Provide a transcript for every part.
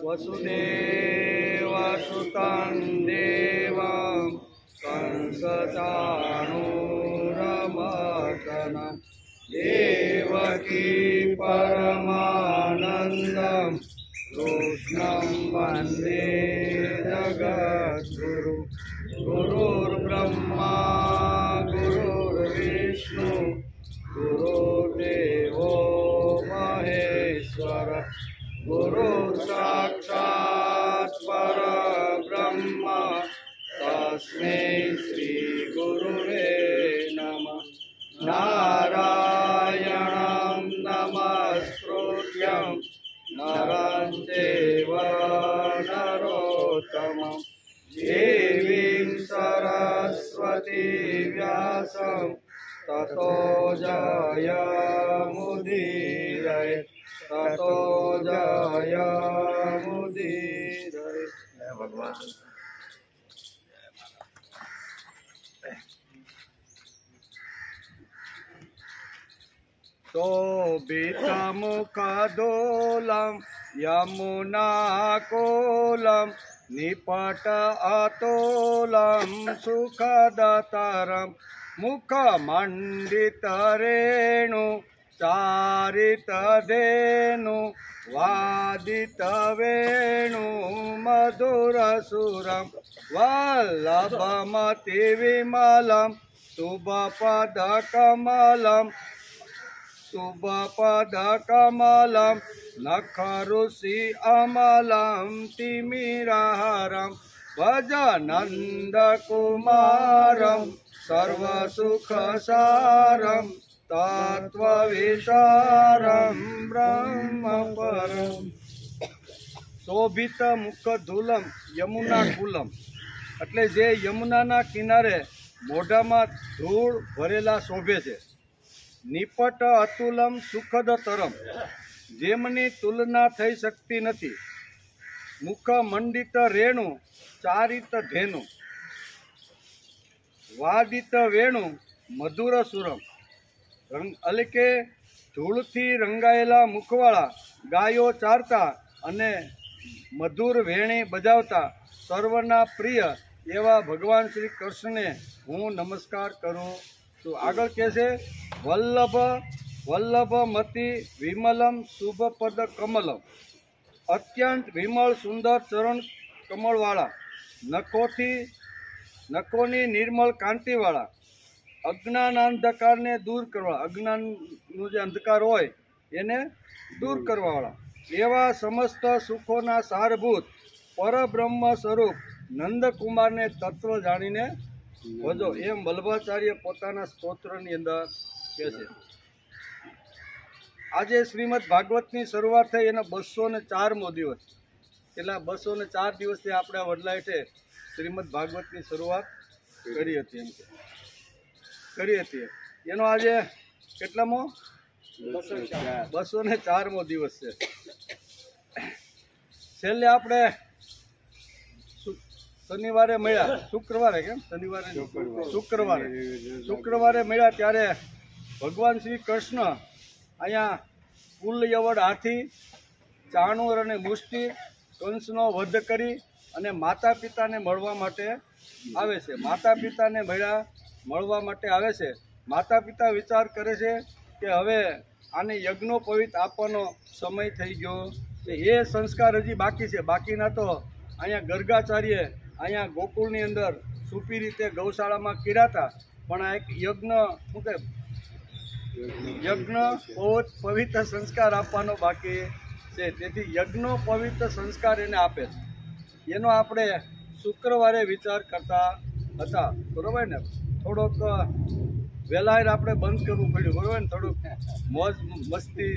वसुदेवसुतं देवं कंसचाणूरमर्दनं देवकी परमानन्दं कृष्णं वन्दे जगद्गुरु। गुरुर्ब्रह्मा गुरुर्विष्णु गुरुर्देवो महेश्वर गुरुर्साक्षात् परब्रह्म तस्मै श्री गुरुवे नमः। नारायणं नमस्कृत्यं नरं चैव नरोत्तमं देवीं सरस्वतीं व्यासं ततो जयमुदीरये ततो जयमुदीरये। भगवान शोभितमुखदोलं यमुनाकोलं निपट अतोलं सुखदतरं मुखमण्डितरेणु चारितधेनु वादितवेणु मधुरसुरं वल्लभमतिविमलं शुभपदकमलं नखरुषि अमलं तिमिरहरं भजनन्दकुमारं सर्वसुखसारं तत्वविचारं ब्रह्मपरं। शोभित मुखधूलम यमुना कुलम એટલે જે યમુનાના કિનારે મોઢામાં ધૂળ ભરેલા શોભે છે। નિપટ અતુલમ સુખદ તરમ જેમની તુલના થઈ શકતી નથી। મુખ મંડિત રેણુ ચારિત ધેનુ વાદિત વેણુ મધુર સુરમ એટલે કે ધૂળથી રંગાયેલા મુખવાળા ગાયો ચારતા અને મધુર વેણી બજાવતા સર્વના પ્રિય એવા ભગવાન શ્રી કૃષ્ણને હું નમસ્કાર કરું છું। આગળ કહે છે વલ્લભમતિ વિમલમ શુભપદ કમલમ અત્યંત વિમળ સુંદર ચરણ કમળવાળા નખોની નિર્મળ કાંતિવાળા અજ્ઞાનાંધકારને દૂર કરવા અજ્ઞાનનો જે અંધકાર હોય એને દૂર કરવાવાળા એવા સમસ્ત સુખોના સારભૂત પરબ્રહ્મ સ્વરૂપ નંદકુમારને તત્વ જાણીને ભજો એમ વલ્લભાચાર્ય પોતાના સ્તોત્રની અંદર કહે છે। આજે શ્રીમદ ભાગવતની શરૂઆત થઈ એનો 204મો દિવસ એટલે 204 દિવસથી આપણે વડલા હેઠે શ્રીમદ ભાગવતની શરૂઆત કરી હતી એમ કરી હતી। એનો આજે કેટલામો 204મો દિવસ છે। છેલ્લે આપણે શનિવારે મળ્યા શુક્રવારે કેમ શનિવારે શુક્રવારે મળ્યા ત્યારે ભગવાન શ્રી કૃષ્ણ અહીંયા કુલયવડ હાથી ચાણૂર અને મુષ્ટિ કંસનો વધ કરી અને માતા પિતાને મળવા માટે આવે છે। માતા પિતાને મળવા માટે આવે છે। માતા પિતા વિચાર કરે છે કે હવે આને યજ્ઞોપવિત આપવાનો સમય થઈ ગયો છે। એ સંસ્કાર હજી બાકી છે। બાકીના તો અહીંયા ગર્ગાચાર્ય અહીંયા ગોકુળની અંદર સુપી રીતે ગૌશાળામાં કીરાતા પણ આ એક યજ્ઞ શું કે યજ્ઞ પવિત્ર સંસ્કાર આપવાનો બાકી છે। તેથી યજ્ઞો પવિત્ર સંસ્કાર એને આપે છે। એનો આપણે શુક્રવારે વિચાર કરતા હતા બરાબર ને। થોડોક વહેલા આપણે બંધ કરવું પડ્યું બરાબર ને થોડુંક મોજ મસ્તી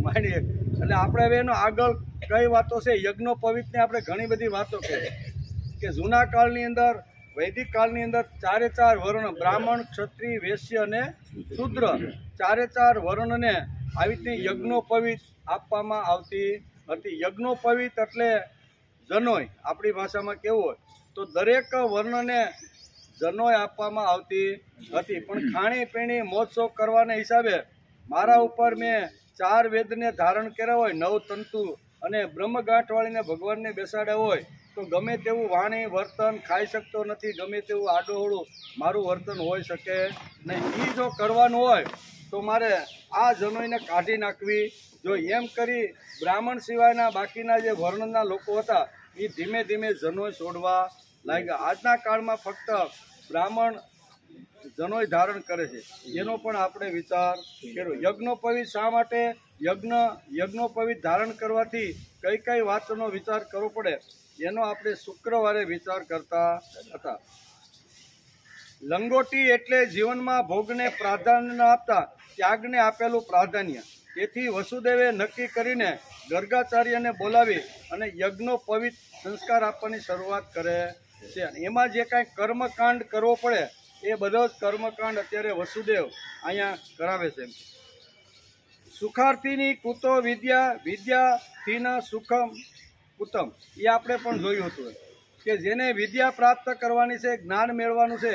માંડીએ એટલે આપણે હવે એનો આગળ કઈ વાતો છે યજ્ઞોપવિતની આપણે ઘણી બધી વાતો કરી કે જૂના કાળની અંદર વૈદિક કાળની અંદર 4 વર્ણ બ્રાહ્મણ ક્ષત્રિય વૈશ્ય અને શૂદ્ર 4 વર્ણને આવી રીતે યજ્ઞોપવિત આપવામાં આવતી હતી। યજ્ઞોપવિત એટલે જનોય આપણી ભાષામાં કેવું હોય તો દરેક વર્ણને જનોય આપવામાં આવતી હતી। પણ ખાણી પીણી મોજ શોખ કરવાના હિસાબે મારા ઉપર મેં 4 વેદને ધારણ કર્યા હોય, 9 તંતુ અને બ્રહ્મગાંઠ વાળીને ભગવાનને બેસાડ્યા હોય, તો ગમે તેવું વાણી વર્તન ખાઈ શકતો નથી, ગમે તેવું આડોહળું મારું વર્તન હોઈ શકે નહીં. એ જો કરવાનું હોય તો મારે આ જનોઈને કાઢી નાખવી. જો એમ કરી બ્રાહ્મણ સિવાયના બાકીના જે વર્ણના લોકો હતા એ ધીમે ધીમે જનોય છોડવા લાગ્યા. આજના કાળમાં ફક્ત બ્રાહ્મણ જનોય ધારણ કરે છે, એનો પણ આપણે વિચાર કર્યો. યજ્ઞોપવિત શા માટે? યજ્ઞોપવિત ધારણ કરવાથી કઈ કઈ વાતનો વિચાર કરવો પડે એનો આપણે શુક્રવારે વિચાર કરતા હતા. લંગોટી એટલે જીવનમાં ભોગને પ્રાધાન્ય ન આપતા ત્યાગને આપેલું પ્રાધાન્ય. તેથી વસુદેવે નક્કી કરીને ગર્ગાચાર્યને બોલાવી અને યજ્ઞોપવિત સંસ્કાર આપવાની શરૂઆત કરે છે. એમાં જે કાંઈ કર્મકાંડ કરવો પડે એ બધો જ કર્મકાંડ અત્યારે વસુદેવ અહીંયા કરાવે છે. સુખાર્થીની કુતો વિદ્યા, વિદ્યાથીન સુખમ કુતમ. એ આપણે પણ જોયું હતું કે જેને વિદ્યા પ્રાપ્ત કરવાની છે, જ્ઞાન મેળવાનું છે,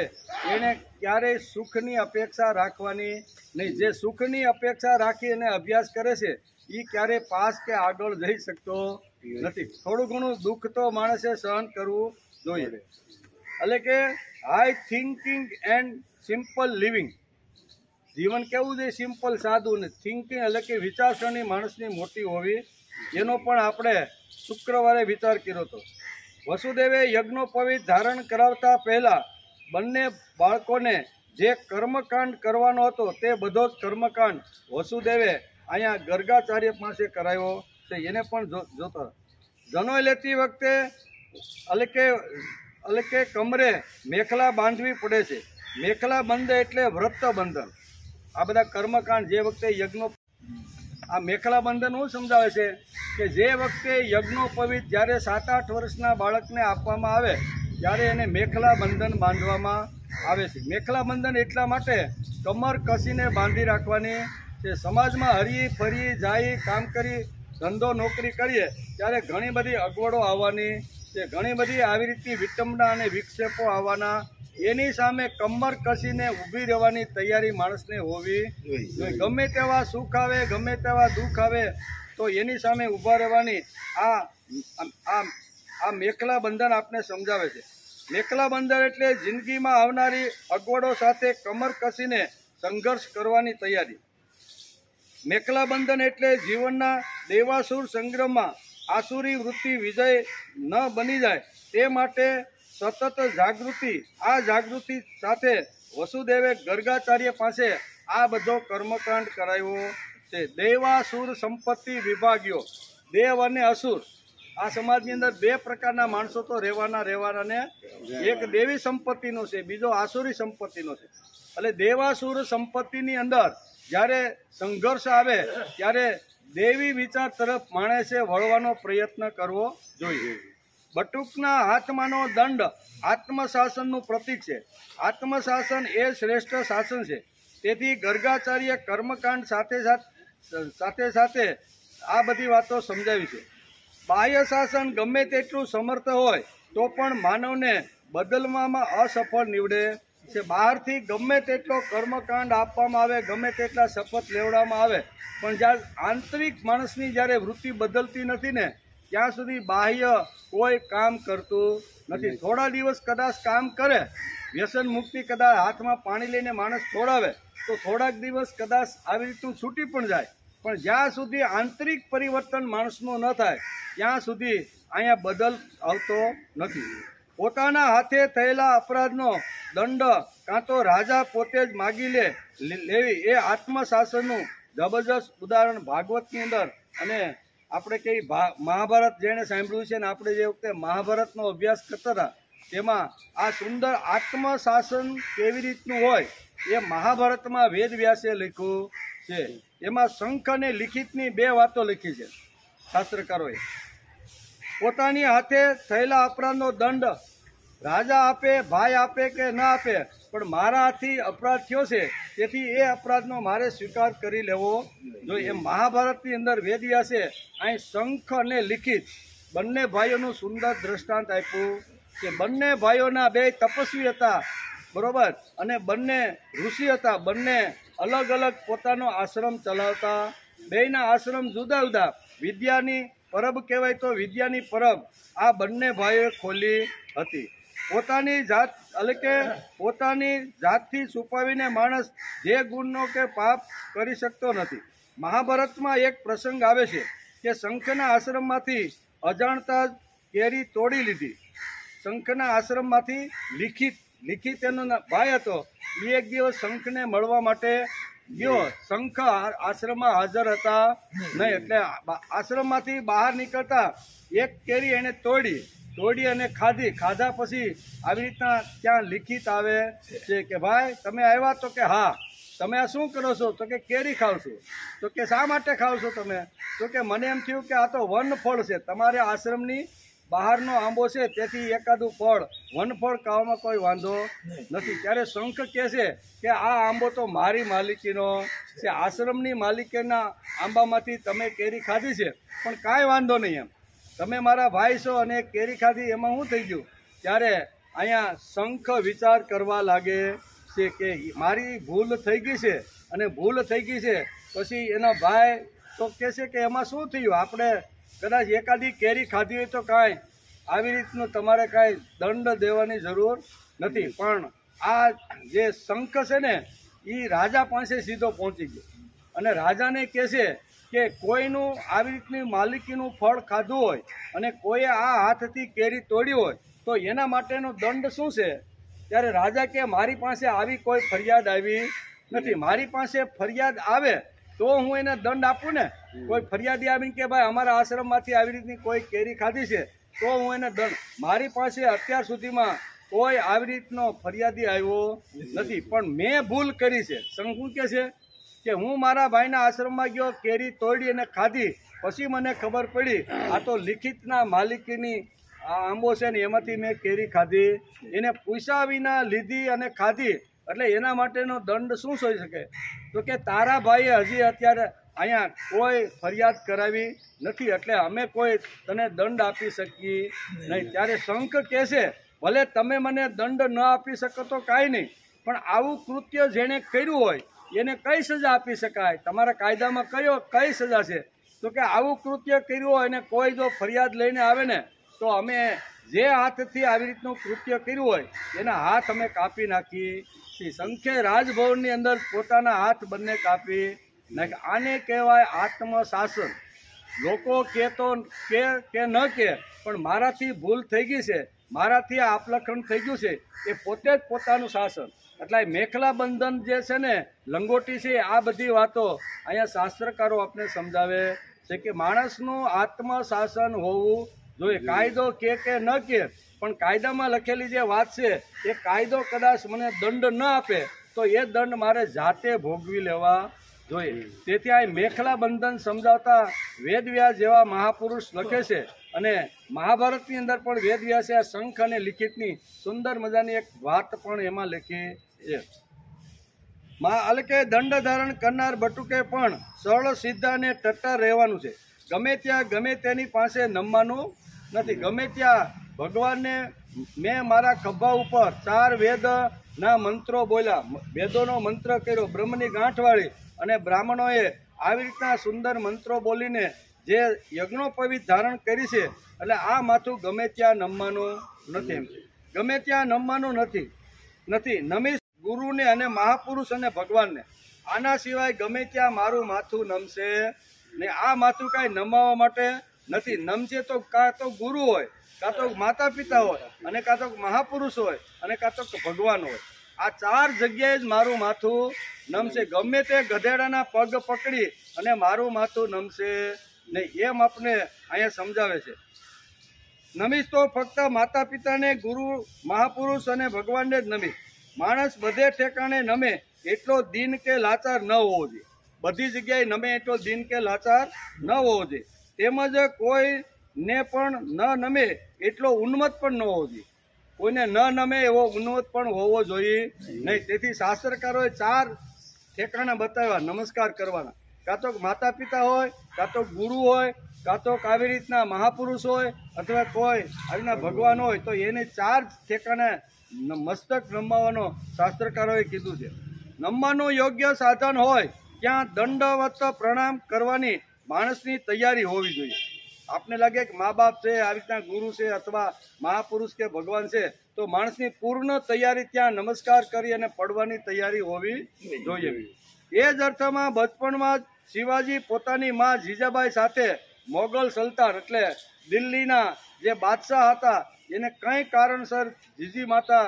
એને ક્યારેય સુખની અપેક્ષા રાખવાની નહીં. જે સુખની અપેક્ષા રાખી અને અભ્યાસ કરે છે એ ક્યારેય પાસ કે આગળ જઈ શકતો નથી. થોડું ઘણું દુઃખ તો માણસે સહન કરવું જોઈએ. એટલે કે high thinking and simple living. જીવન કેવું છે? સિમ્પલ, સાદું. ને થિંકિંગ એટલે કે વિચારસરણી માણસની મોટી હોવી, એનો પણ આપણે શુક્રવારે વિચાર કર્યો હતો. વસુદેવે યજ્ઞોપવિત ધારણ કરાવતા પહેલા બંને બાળકોને જે કર્મકાંડ કરવાનો હતો તે બધો જ કર્મકાંડ વસુદેવે અહીંયા ગર્ગાચાર્ય પાસે કરાવ્યો છે. એને પણ જોતા જનોય લેતી વખતે એટલે કે કમરે મેખલા બાંધવી પડે છે. મેખલા બંધ એટલે વ્રત બંધન. આ બધા કર્મકાંડ જે વખતે યજ્ઞો, આ મેખલા બંધન શું સમજાવે છે કે જે વખતે યજ્ઞોપવિત જ્યારે 7-8 વર્ષના બાળકને આપવામાં આવે ત્યારે એને મેખલા બંધન બાંધવામાં આવે છે. મેખલા બંધન એટલા માટે કમર કસીને બાંધી રાખવાની છે. સમાજમાં હરી ફરી જાય, કામ કરી, ધંધો નોકરી કરીએ ત્યારે ઘણી બધી અગવડો આવવાની છે, ઘણી બધી આવી રીતની વિટંબના અને વિક્ષેપો આવવાના. એની સામે કમર કસીને ઊભી રહેવાની તૈયારી માણસને હોવી જોઈએ. ગમે તેવા સુખ આવે, ગમે તેવા દુઃખ આવે તો એની સામે ઊભા રહેવાની આ મેખલા બંધન આપને સમજાવે છે. મેખલા બંધન એટલે જિંદગીમાં આવનારી અગવડો સાથે કમર કસીને સંઘર્ષ કરવાની તૈયારી. મેખલા બંધન એટલે જીવનના દેવાસુર સંગ્રામમાં આસુરી વૃત્તિ વિજય ન બની જાય તે માટે સતત જાગૃતિ. આ જાગૃતિ સાથે વસુદેવે ગર્ગાચાર્ય પાસે આ બધો કર્મકાંડ કરાવ્યો છે. દેવાસુર સંપત્તિ વિભાગ્યો. દેવ અને અસુર, આ સમાજની અંદર 2 પ્રકારના માણસો તો રહેવાના ને એક દેવી સંપત્તિનો છે, બીજો આસુરી સંપત્તિનો છે. એટલે દેવાસુર સંપત્તિની અંદર જ્યારે સંઘર્ષ આવે ત્યારે દેવી વિચાર તરફ માણસે વળવાનો પ્રયત્ન કરવો જોઈએ. બટુકના હાથમાંનો દંડ આત્મશાસનનું પ્રતીક છે. આત્મશાસન એ શ્રેષ્ઠ શાસન છે. તેથી ગર્ગાચાર્ય કર્મકાંડ સાથે સાથે આ બધી વાતો સમજાવી છે. બાહ્ય શાસન ગમે તેટલું સમર્થ હોય તો પણ માનવને બદલવામાં અસફળ નીવડે છે. બહારથી ગમે તેટલો કર્મકાંડ આપવામાં આવે, ગમે તેટલા શપથ લેવડાવવામાં આવે, પણ જ્યારે આંતરિક માણસની જ્યારે વૃત્તિ બદલતી નથી ને ત્યાં સુધી બાહ્ય કોઈ કામ કરતું નથી. થોડા દિવસ કદાચ કામ કરે, વ્યસન મુક્તિ કદાચ હાથમાં પાણી લઈને માણસ છોડાવે તો થોડાક દિવસ કદાચ આવી રીતનું છૂટી પણ જાય, પણ જ્યાં સુધી આંતરિક પરિવર્તન માણસનું ન થાય ત્યાં સુધી અહીંયા બદલ આવતો નથી. પોતાના હાથે થયેલા અપરાધનો દંડ કાં તો રાજા પોતે જ માગી લેવી એ આત્મશાસનનું જબરજસ્ત ઉદાહરણ ભાગવતની અંદર. અને આપણે કઈ મહાભારત જેણે સાંભળ્યું છે ને આપણે જે વખતે મહાભારતનો અભ્યાસ કરતા હતા તેમાં આ સુંદર આત્મશાસન કેવી રીતનું હોય એ મહાભારતમાં વેદવ્યાસે લખ્યું છે. એમાં શંખ અને લિખિતની 2 વાતો લખી છે શાસ્ત્રકારોએ. પોતાની હાથે થયેલા અપરાધનો દંડ રાજા આપે, ભાઈ આપે કે ન આપે, પણ મારા હાથથી અપરાધ થયો છે તેથી એ અપરાધનો મારે સ્વીકાર કરી લેવો જોઈએ. એમ મહાભારતની અંદર વેદવ્યાસે અહીં શંખ અને લિખિત બંને ભાઈઓનું સુંદર દ્રષ્ટાંત આપ્યું કે બંને ભાઈઓના 2 તપસ્વી હતા, બરોબર, અને બંને ઋષિ હતા. બંને અલગ અલગ પોતાનો આશ્રમ ચલાવતા બેયના આશ્રમ જુદા જુદા. વિદ્યાની પરબ કહેવાય તો વિદ્યાની પરબ આ બંને ભાઈઓએ ખોલી હતી. પોતાની જાત એટલે કે પોતાની જાતથી છુપાવીને માણસ જે ગુણનો કે પાપ કરી શકતો નથી. મહાભારતમાં એક પ્રસંગ આવે છે કે શંખના આશ્રમમાંથી અજાણતા જ કેરી તોડી લીધી. શંખના આશ્રમમાંથી લિખિત એનો ભાઈ હતો. એ એક દિવસ શંખને મળવા માટે ગયો. શંખ આશ્રમમાં હાજર હતા નહીં, એટલે આશ્રમમાંથી બહાર નીકળતા એક કેરી એને તોડી અને ખાધા પછી આવી રીતના ત્યાં લિખિત આવે છે કે ભાઈ તમે આવ્યા? તો કે હા. તમે આ શું કરો છો? તો કે કેરી ખાવ છો. તો કે શા માટે ખાવ છો તમે? તો કે મને એમ થયું કે આ તો વનફળ છે, તમારે આશ્રમની બહારનો આંબો છે, તેથી એકાદું ફળ વનફળ ખાવામાં કોઈ વાંધો નથી. ત્યારે શંખ કહે છે કે આ આંબો તો મારી માલિકીનો છે, આશ્રમની માલિકીના આંબામાંથી તમે કેરી ખાધી છે, પણ કાંઈ વાંધો નહીં, એમ તમે મારા ભાઈ છો અને કેરી ખાધી એમાં શું થઈ ગયું? ત્યારે અહીંયા શંખ વિચાર કરવા લાગે છે કે મારી ભૂલ થઈ ગઈ છે, અને ભૂલ થઈ ગઈ છે પછી એના ભાઈ તો કહે છે કે એમાં શું થયું, આપણે કદાચ એકાદી કેરી ખાધી હોય તો કાંઈ આવી રીતનું તમારે કાંઈ દંડ દેવાની જરૂર નથી. પણ આ જે શંખ છે ને એ રાજા પાસે સીધો પહોંચી ગયો અને રાજાને કહે છે કે કોઈનું આવી રીતની માલિકીનું ફળ ખાધું હોય અને કોઈએ આ હાથથી કેરી તોડી હોય તો એના માટેનો દંડ શું છે? ત્યારે રાજા કે મારી પાસે આવી કોઈ ફરિયાદ આવી નથી. મારી પાસે ફરિયાદ આવે તો હું એને દંડ આપું ને. કોઈ ફરિયાદી આવીને કે ભાઈ અમારા આશ્રમમાંથી આવી રીતની કોઈ કેરી ખાધી છે તો હું એને દંડ. મારી પાસે અત્યાર સુધીમાં કોઈ આવી રીતનો ફરિયાદી આવ્યો નથી, પણ મેં ભૂલ કરી છે. શંકુ કે છે કે હું મારા ભાઈના આશ્રમમાં ગયો, કેરી તોડી અને ખાધી, પછી મને ખબર પડી આ તો લિખિતના માલિકીની આ આંબો છે ને એમાંથી મેં કેરી ખાધી. એને પૂછ્યા વિના લીધી અને ખાધી, એટલે એના માટેનો દંડ શું હોઈ શકે? તો કે તારા ભાઈએ હજી અત્યારે અહીંયા કોઈ ફરિયાદ કરાવી નથી, એટલે અમે કોઈ તને દંડ આપી શકીએ નહીં. ત્યારે શંખ કહે છે ભલે તમે મને દંડ ન આપી શકો તો કાંઈ નહીં, પણ આવું કૃત્ય જેણે કર્યું હોય એને કઈ સજા આપી શકાય? તમારા કાયદામાં કઈ સજા છે? તો કે આવું કૃત્ય કર્યું હોય અને કોઈ જો ફરિયાદ લઈને આવે ને તો અમે જે હાથથી આવી રીતનું કૃત્ય કર્યું હોય એના હાથ અમે કાપી નાખી. શંખે રાજભવનની અંદર પોતાના હાથ બંને કાપી નાખી. આને કહેવાય આત્મશાસન. લોકો કહેતો કે ન કે પણ મારાથી ભૂલ થઈ ગઈ છે, મારાથી આ આપલખણ થઈ ગયું છે, એ પોતે જ પોતાનું શાસન. એટલે મેખલા બંધન જે છે ને, લંગોટી છે, આ બધી વાતો અહીંયા શાસ્ત્રકારો આપણે સમજાવે છે કે માણસનું આત્મશાસન હોવું જોઈએ. કાયદો કે ન કે પણ કાયદામાં લખેલી જે વાત છે એ કાયદો કદાચ મને દંડ ન આપે તો એ દંડ મારે જાતે ભોગવી લેવા જોઈએ. તેથી આ મેખલા બંધન સમજાવતા વેદવ્યાસ જેવા મહાપુરુષ લખે છે, અને મહાભારતની અંદર પણ વેદવ્યાસે આ શંખ અને લિખિતની સુંદર મજાની એક વાત પણ એમાં લખી છે. એટલે કે દંડ ધારણ કરનાર બટુકે પણ સરળ સીધા અને ટટ્ટાર રહેવાનું છે. ગમે ત્યાં ગમે તેની પાસે નમવાનું નથી. ગમે ત્યાં ભગવાનને મેં મારા ખભા ઉપર 4 વેદના મંત્રો બોલ્યા, વેદોનો મંત્ર કર્યો, બ્રહ્મની ગાંઠ વાળી, અને બ્રાહ્મણોએ આવી રીતના સુંદર મંત્રો બોલીને જે યજ્ઞોપવિત ધારણ કરી છે, એટલે આ માથું ગમે ત્યાં નમવાનું નથી. ગમે ત્યાં નમવાનું નથી. નમીશ ગુરુને અને મહાપુરુષ અને ભગવાનને. આના સિવાય ગમે ત્યાં મારું માથું નમશે ને. આ માથું કાંઈ નમાવા માટે નથી. નમશે તો કાં તો ગુરુ હોય, કાં તો માતા પિતા હોય, અને કાં તો મહાપુરુષ હોય, અને કાં તો ભગવાન હોય. આ 4 જગ્યાએ જ મારું માથું નમશે. ગમે તે ગધેડાના પગ પકડી અને મારું માથું નમશે નહીં, એમ આપણે અહીંયા સમજાવે છે. નમીશ તો ફક્ત માતા પિતાને, ગુરુ, મહાપુરુષ અને ભગવાનને જ નમીશ. માણસ બધે ઠેકાણે નમે એટલો દીન કે લાચાર ન હોવો જોઈએ. બધી જગ્યાએ નમે એટલો દીન કે લાચાર ન હોવો જોઈએ. તેમજ કોઈને પણ ન નમે એટલો ઉન્મત્ત પણ ન હોવો જોઈએ. કોઈને ન નમે એવો ઉન્મત્ત પણ હોવો જોઈએ નહીં. તેથી શાસ્ત્રકારોએ 4 ઠેકાણા બતાવ્યા નમસ્કાર કરવાના. કાં તો માતા પિતા હોય, કાં તો ગુરુ હોય, કાં તો આવી રીતના મહાપુરુષ હોય, અથવા કોઈ આવીના ભગવાન હોય, તો એને 4 ઠેકાણે મસ્તક નમવાનો શાસ્ત્રકારોએ કીધું છે. નમવાનું યોગ્ય સાધન હોય ત્યાં દંડવત પ્રણામ કરવાની માણસની તૈયારી હોવી જોઈએ. આપને લાગે કે મા બાપ છે, આવી રીતના ગુરુ છે અથવા મહાપુરુષ કે ભગવાન છે, તો માણસની પૂર્ણ તૈયારી ત્યાં નમસ્કાર કરી અને પડવાની તૈયારી હોવી જોઈએ. એ જ અર્થમાં બચપણમાં જ શિવાજી પોતાની મા જીજાબાઈ સાથે મોગલ સલ્તાન એટલે દિલ્હીના જે બાદશાહ હતા એને કંઈ કારણસર જીજી માતા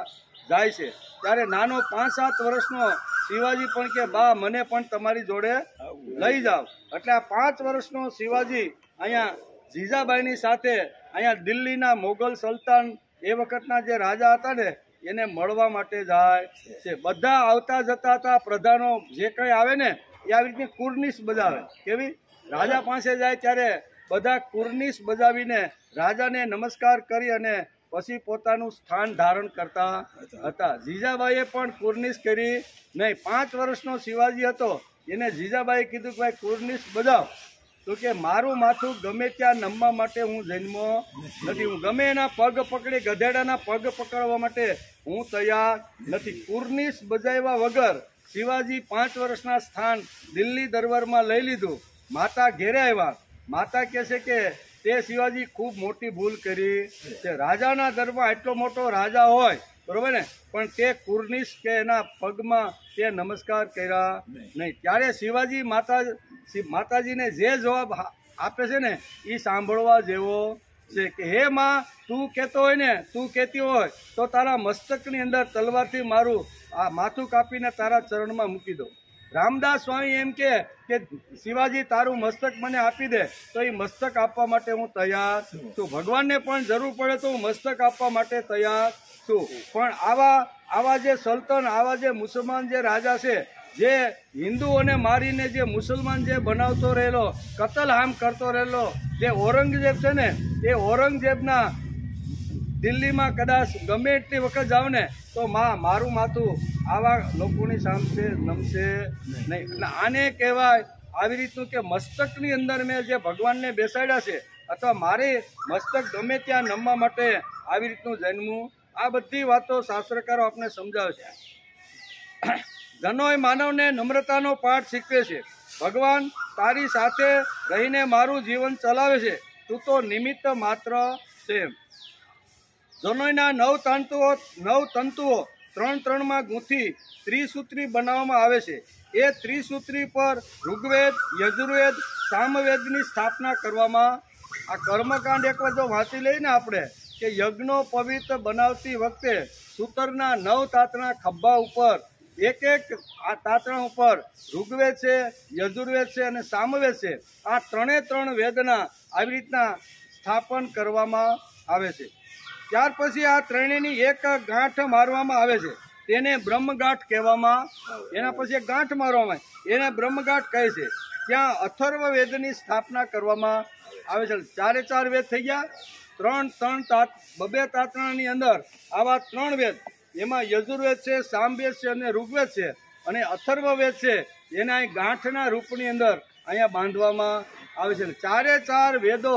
જાય છે ત્યારે નાનો 5-7 વર્ષનો શિવાજી પણ કે બા મને પણ તમારી જોડે લઈ જાઓ. એટલે આ 5 વર્ષનો શિવાજી અહીંયા જીજાબાઈની સાથે અહીંયા દિલ્હીના મોગલ સલ્તાન એ વખતના જે રાજા હતા ને એને મળવા માટે જાય છે. બધા આવતા જતા હતા પ્રધાનો જે કંઈ આવે ને એ આવી રીતની કુર્નિશ બજાવે. કેવી? રાજા પાસે જાય ત્યારે બધા કુર્નિશ બજાવીને રાજાને નમસ્કાર કરી અને પછી પોતાનું સ્થાન ધારણ કરતા હતા. જીજાબાઈએ પણ કુર્નિશ કરી નહીં. 5 વર્ષનો શિવાજી હતો એને જીજાબાઈએ કીધું કે ભાઈ કુર્નિશ બજાવ. તો કે મારું માથું ગમે ત્યાં નમવા માટે હું જન્મો નથી. હું ગમે એના પગ પકડી ગધેડાના પગ પકડવા માટે હું તૈયાર નથી. કુર્નિશ બજાવ્યા વગર શિવાજી 5 વર્ષના સ્થાન દિલ્હી દરબારમાં લઈ લીધું. માતા ઘેરે આવ્યા. માતા કહે છે કે તે શિવાજી ખૂબ મોટી ભૂલ કરી છે. રાજાના દરબારમાં એટલો મોટો રાજા હોય બરોબર ને, પણ તે કુર્નિશ કે એના પગમાં તે નમસ્કાર કર્યા નહીં. ત્યારે શિવાજી માતાજીને જે જવાબ આપે છે ને એ સાંભળવા જેવો છે કે હે માં, તું કહેતો હોય ને, તું કહેતી હોય તો તારા મસ્તકની અંદર તલવારથી મારું આ માથું કાપીને તારા ચરણમાં મૂકી દો. રામદાસ સ્વામી એમ કે શિવાજી તારું મસ્તક મને આપી દે તો એ મસ્તક આપવા માટે હું તૈયાર છું. ભગવાનને પણ જરૂર પડે તો હું મસ્તક આપવા માટે તૈયાર છું. પણ આવા જે સલ્તન, આવા જે મુસલમાન જે રાજા છે, જે હિન્દુઓને મારીને જે મુસલમાન જે બનાવતો રહેલો, કતલઆમ કરતો રહેલો જે ઔરંગઝેબ છે ને, એ ઔરંગઝેબના દિલ્હીમાં કદાચ ગમે એટલી વખત જાવ ને તો મારું માથું આવા લોકોની સામે નમશે નહીં. એટલે આને કહેવાય આવી રીતનું કે મસ્તકની અંદર મેં જે ભગવાનને બેસાડ્યા છે અથવા મારે મસ્તક ગમે ત્યાં નમવા માટે આવી રીતનું જન્મવું. આ બધી વાતો શાસ્ત્રકારો આપણે સમજાવે છે. જનોય માનવને નમ્રતાનો પાઠ શીખવે છે. ભગવાન તારી સાથે રહીને મારું જીવન ચલાવે છે, તું તો નિમિત્ત માત્ર છે. જનોયના 9 તંતુઓ 3-3માં ગૂંથી ત્રિસૂત્રી બનાવવામાં આવે છે. એ ત્રિસૂત્રી પર ઋગ્વેદ, યજુર્વેદ, સામવેદની સ્થાપના કરવામાં. આ કર્મકાંડ એક વાર જો વાંચી લઈને આપણે કે યજ્ઞો પવિત્ર બનાવતી વખતે સૂતરના 9 તાતણા ખભા ઉપર એક આ તાતણા ઉપર ઋગ્વેદ છે, યજુર્વેદ છે અને સામવેદ છે. આ 3 વેદના આવી રીતના સ્થાપન કરવામાં આવે છે. ત્યાર પછી આ ત્રણેયની એક ગાંઠ મારવામાં આવે છે, તેને બ્રહ્મગાંઠ કહેવામાં. એના પછી એક ગાંઠ મારવામાં આવે એને બ્રહ્મગાંઠ કહે છે. ત્યાં અથર્વ વેદની સ્થાપના કરવામાં આવે છે. 4 વેદ થઈ ગયા. 2 તાતણાની અંદર આવા 3 વેદ, એમાં યજુર્વેદ છે, સામવેદ છે અને ઋગ્વેદ છે, અને અથર્વ વેદ છે એને અહીં ગાંઠના રૂપની અંદર અહીંયા બાંધવામાં આવે છે. 4 વેદો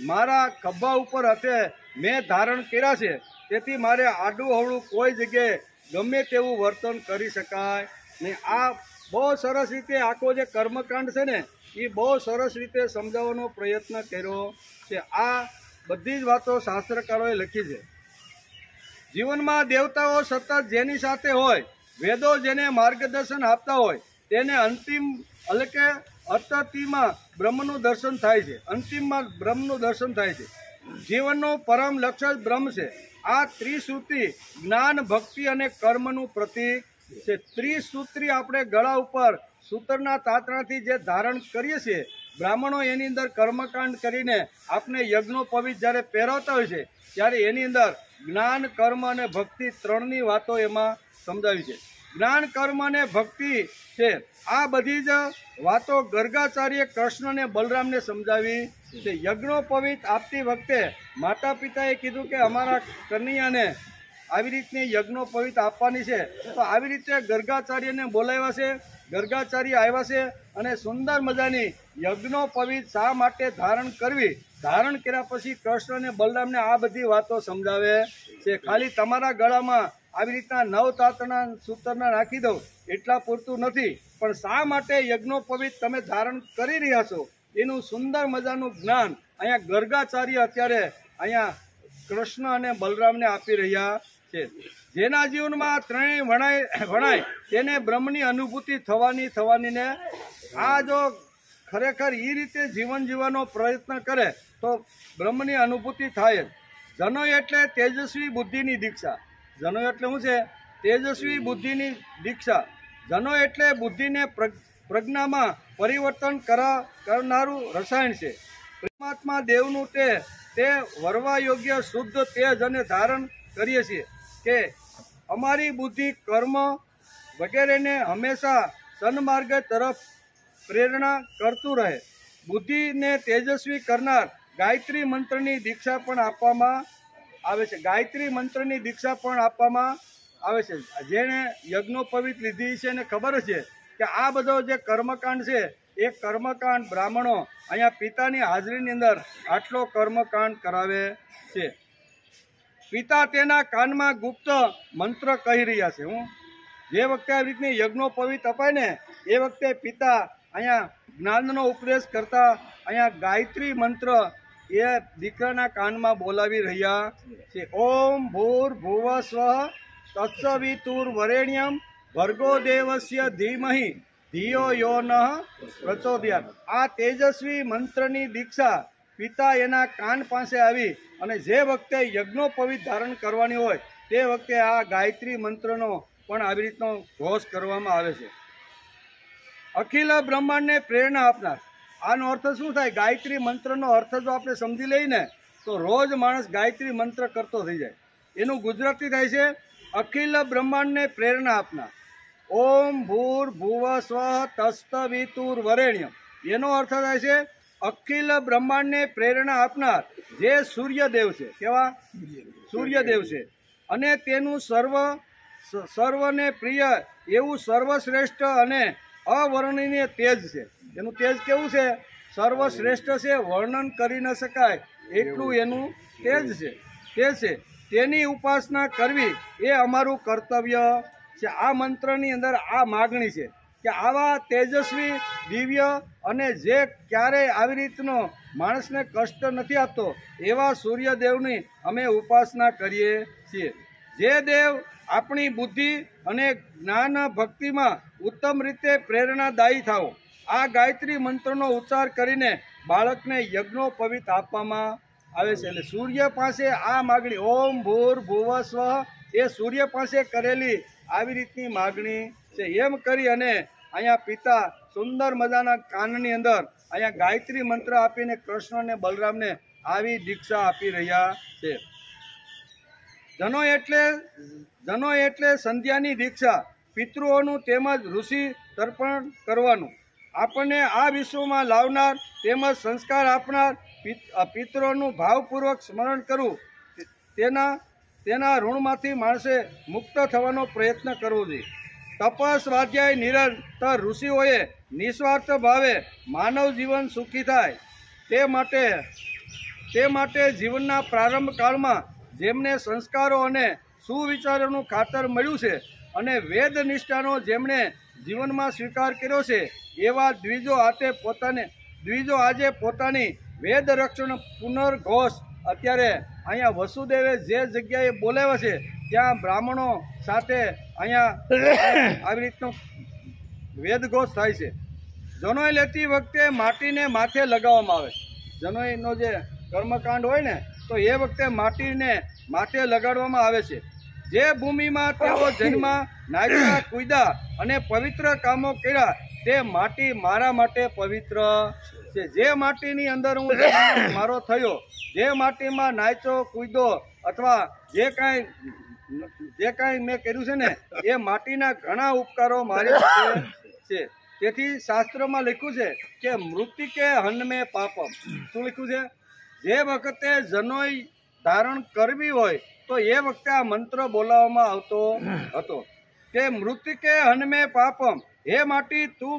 મારા ખભા ઉપર હતે મેં ધારણ કર્યા છે, તેથી મારે આડું અવળું કોઈ જગ્યાએ ગમે તેવું વર્તન કરી શકાય નહીં. આ બહુ સરસ રીતે આખો જે કર્મકાંડ છે ને એ બહુ સરસ રીતે સમજાવવાનો પ્રયત્ન કર્યો છે. આ બધી જ વાતો શાસ્ત્રકારોએ લખી છે. જીવનમાં દેવતાઓ સતત જેની સાથે હોય, વેદો જેને માર્ગદર્શન આપતા હોય, તેને અંતિમ એટલે કે અતતિમાં બ્રહ્મનું દર્શન થાય છે. અંતિમમાં બ્રહ્મનું દર્શન થાય છે. જીવનનું પરમ લક્ષ્ય જ બ્રહ્મ છે. આ ત્રિસૂત્રી જ્ઞાન, ભક્તિ અને કર્મનું પ્રતીક છે. ત્રિસૂત્રી આપણે ગળા ઉપર સૂતરના તાતણાથી જે ધારણ કરીએ છીએ, બ્રાહ્મણો એની અંદર કર્મકાંડ કરીને આપણે યજ્ઞોપવિત જ્યારે પહેરાવતા હોય છે ત્યારે એની અંદર જ્ઞાન, કર્મ અને ભક્તિ 3ની વાતો એમાં સમજાવી છે. જ્ઞાન, કર્મ અને ભક્તિ છે. આ બધી જ વાતો ગર્ગાચાર્ય કૃષ્ણ અને બલરામને સમજાવી છે. યજ્ઞોપવિત આપતી વખતે માતા પિતાએ કીધું કે અમારા કન્યાને આવી રીતની યજ્ઞોપવિત આપવાની છે, તો આવી રીતે ગર્ગાચાર્યને બોલાવ્યા છે. ગર્ગાચાર્ય આવ્યા છે અને સુંદર મજાની યજ્ઞોપવિત શા માટે ધારણ કરવી, ધારણ કર્યા પછી કૃષ્ણ અને બલરામને આ બધી વાતો સમજાવે છે. ખાલી તમારા ગળામાં આવી રીતના 9 તાતણા સૂતરના નાખી દઉં એટલા પૂરતું નથી, પણ શા માટે યજ્ઞોપવિત તમે ધારણ કરી રહ્યા છો એનું સુંદર મજાનું જ્ઞાન અહીંયા ગર્ગાચાર્ય અત્યારે અહીંયા કૃષ્ણ અને બલરામને આપી રહ્યા છે. જેના જીવનમાં ત્રણેય વણાય તેને બ્રહ્મની અનુભૂતિ થવાની ને આ જો ખરેખર એ રીતે જીવન જીવવાનો પ્રયત્ન કરે તો બ્રહ્મની અનુભૂતિ થાય જ. જનો એટલે તેજસ્વી બુદ્ધિની દીક્ષા. જનો એટલે શું છે? તેજસ્વી બુદ્ધિની દીક્ષા. જનો એટલે બુદ્ધિને પ્રજ્ઞામાં પરિવર્તન કરનારું રસાયણ છે. પરમાત્મા દેવનું તે વરવા યોગ્ય શુદ્ધ તેજ અને ધારણ કરીએ છીએ કે અમારી બુદ્ધિ કર્મ વગેરેને હંમેશા સન્માર્ગ તરફ પ્રેરણા કરતું રહે. બુદ્ધિને તેજસ્વી કરનાર ગાયત્રી મંત્રની દીક્ષા પણ આપવામાં આવે છે. ગાયત્રી મંત્રની દીક્ષા પણ આપવામાં આવે છે. જેણે યજ્ઞોપવિત લીધી છે એને ખબર છે કે આ બધો જે કર્મકાંડ છે એ કર્મકાંડ બ્રાહ્મણો અહીંયા પિતાની હાજરીની અંદર આટલો કર્મકાંડ કરાવે છે. પિતા તેના કાનમાં ગુપ્ત મંત્ર કહી રહ્યા છે. જે વખતે આવી રીતની યજ્ઞોપવિત અપાય ને એ વખતે પિતા અહીંયા જ્ઞાનનો ઉપદેશ કરતા અહીંયા ગાયત્રી મંત્ર એ દીકરાના કાનમાં બોલાવી રહ્યા છે. ઓમ ભૂર્ભુવ સ્વઃ તત્સવિતુર્વરેણ્યમ ભર્ગો દેવસ્ય ધીમહિ ધિયો યો નઃ પ્રચોદયાત. આ તેજસ્વી મંત્રની દીક્ષા પિતા એના કાન પાસે આવી અને જે વખતે યજ્ઞોપવિત ધારણ કરવાની હોય તે વખતે આ ગાયત્રી મંત્રનો પણ આવી રીતનો ઘોષ કરવામાં આવે છે. અખિલ બ્રહ્માંડને પ્રેરણા આપનાર. આનો અર્થ શું થાય? ગાયત્રી મંત્રનો અર્થ જો આપણે સમજી લઈએ ને તો રોજ માણસ ગાયત્રી મંત્ર કરતો થઈ જાય. એનું ગુજરાતી થાય છે અખિલ બ્રહ્માંડને પ્રેરણા આપનાર. ઓમ ભૂર્ભુવ સ્વઃ તત્સવિતુર્વરેણ્યમ. એનો અર્થ થાય છે અખિલ બ્રહ્માંડને પ્રેરણા આપનાર જે સૂર્યદેવ છે. કેવા? સૂર્યદેવ છે. અને તેનું સર્વને પ્રિય એવું સર્વશ્રેષ્ઠ અને અવર્ણનીય તેજ છે. એનું તેજ કેવું છે? સર્વશ્રેષ્ઠ છે, વર્ણન કરી ન શકાય એટલું એનું તેજ છે. તેની ઉપાસના કરવી એ અમારું કર્તવ્ય છે. આ મંત્રની અંદર આ માગણી છે કે આવા તેજસ્વી દિવ્ય અને જે ક્યારેય આવી રીતનો માણસને કષ્ટ નથી આપતો એવા સૂર્યદેવની અમે ઉપાસના કરીએ છીએ. જે દેવ આપણી બુદ્ધિ અને જ્ઞાન ભક્તિમાં ઉત્તમ રીતે પ્રેરણાદાયી થાઓ. આ ગાયત્રી મંત્રનો ઉચ્ચાર કરીને બાળકને યજ્ઞોપવિત આપવામાં આવે છે. એટલે સૂર્ય પાસે આ માગણી ઓમ ભૂર્ભુવ સ્વઃ એ સૂર્ય પાસે કરેલી આવી રીતની માગણી છે. એમ કરી અને અહીંયા પિતા સુંદર મજાના કાનની અંદર અહીંયા ગાયત્રી મંત્ર આપીને કૃષ્ણ અને બલરામને આવી દીક્ષા આપી રહ્યા છે. જનો એટલે સંધ્યાની દીક્ષા. પિતૃઓનું તેમજ ઋષિ તર્પણ કરવાનું. આપણને આ વિશ્વમાં લાવનાર તેમજ સંસ્કાર આપનાર પિતૃઓનું ભાવપૂર્વક સ્મરણ કરવું. તેના ઋણમાંથી માણસે મુક્ત થવાનો પ્રયત્ન કરવો જોઈએ. તપસ સ્વાધ્યાય નિરંતર ઋષિઓએ નિસ્વાર્થ ભાવે માનવ જીવન સુખી થાય તે માટે જીવનના પ્રારંભ કાળમાં જેમને સંસ્કારો અને સુવિચારોનું ખાતર મળ્યું છે અને વેદ નિષ્ઠાનો જેમણે જીવનમાં સ્વીકાર કર્યો છે એવા દ્વિજો આજે પોતાની વેદ રક્ષણ પુનર્ઘોષ અત્યારે અહીંયા વસુદેવે જે જગ્યાએ બોલાવ્યા છે ત્યાં બ્રાહ્મણો સાથે અહીંયા આવી રીતનો વેદઘોષ થાય છે. જનોઈ લેતી વખતે માટીને માથે લગાવવામાં આવે. જનોઈનો જે કર્મકાંડ હોય ને તો એ વખતે માટીને માથે લગાડવામાં આવે છે. જે ભૂમિમાં તેઓ જન્મા નાચ્યા કૂદ્યા અને પવિત્ર કામો કર્યા તે માટી મારા માટે પવિત્ર છે. જે માટીની અંદર હું મારો થયો, જે માટીમાં નાચ્યો કૂદ્યો અથવા જે કાંઈ મેં કર્યું છે ને એ માટીના ઘણા ઉપકારો મારી માટે છે. તેથી શાસ્ત્રમાં લખ્યું છે કે મૃતિકે હન્મે પાપમ. શું લખ્યું છે? જે વખતે જનોઈ ધારણ કરવી હોય તો એ વખતે આ મંત્ર બોલાવવામાં આવતો હતો કે મૃતિકે હન્મે પાપમ. હે માટી તું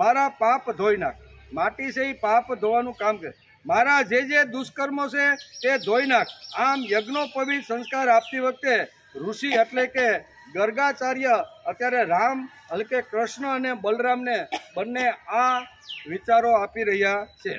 મારા પાપ ધોઈ નાખ. માટી છે એ પાપ ધોવાનું કામ કરે. મારા જે દુષ્કર્મો છે તે ધોઈ નાખ. આમ યજ્ઞોપવિત સંસ્કાર આપતી વખતે ઋષિ એટલે કે ગર્ગાચાર્ય અત્યારે રામ એટલે કે કૃષ્ણ અને બલરામને બંને આ વિચારો આપી રહ્યા છે.